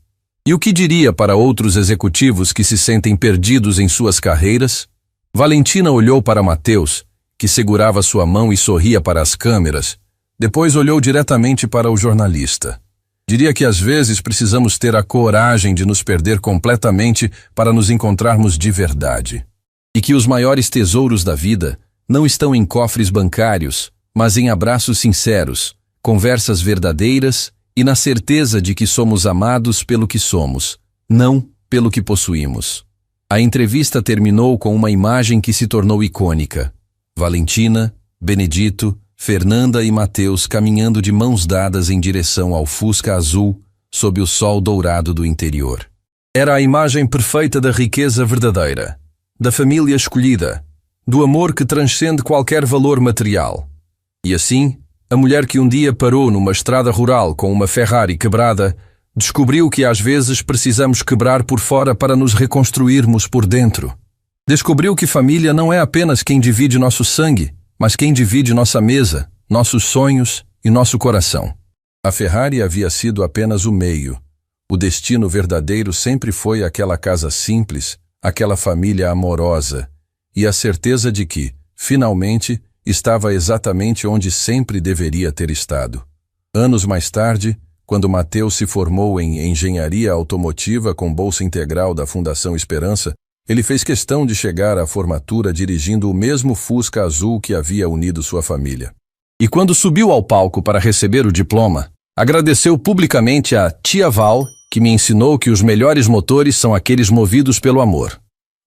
E o que diria para outros executivos que se sentem perdidos em suas carreiras? Valentina olhou para Mateus, que segurava sua mão e sorria para as câmeras. Depois olhou diretamente para o jornalista. Diria que às vezes precisamos ter a coragem de nos perder completamente para nos encontrarmos de verdade. E que os maiores tesouros da vida não estão em cofres bancários, mas em abraços sinceros, conversas verdadeiras e na certeza de que somos amados pelo que somos, não pelo que possuímos. A entrevista terminou com uma imagem que se tornou icônica. Valentina, Benedito, Fernanda e Mateus caminhando de mãos dadas em direção ao Fusca azul sob o sol dourado do interior. Era a imagem perfeita da riqueza verdadeira, da família escolhida, do amor que transcende qualquer valor material. E assim, a mulher que um dia parou numa estrada rural com uma Ferrari quebrada, descobriu que às vezes precisamos quebrar por fora para nos reconstruirmos por dentro. Descobriu que família não é apenas quem divide nosso sangue, mas quem divide nossa mesa, nossos sonhos e nosso coração. A Ferrari havia sido apenas o meio. O destino verdadeiro sempre foi aquela casa simples, aquela família amorosa, e a certeza de que, finalmente, estava exatamente onde sempre deveria ter estado. Anos mais tarde, quando Mateus se formou em engenharia automotiva com bolsa integral da Fundação Esperança, ele fez questão de chegar à formatura dirigindo o mesmo Fusca azul que havia unido sua família. E quando subiu ao palco para receber o diploma, agradeceu publicamente a tia Val, que me ensinou que os melhores motores são aqueles movidos pelo amor.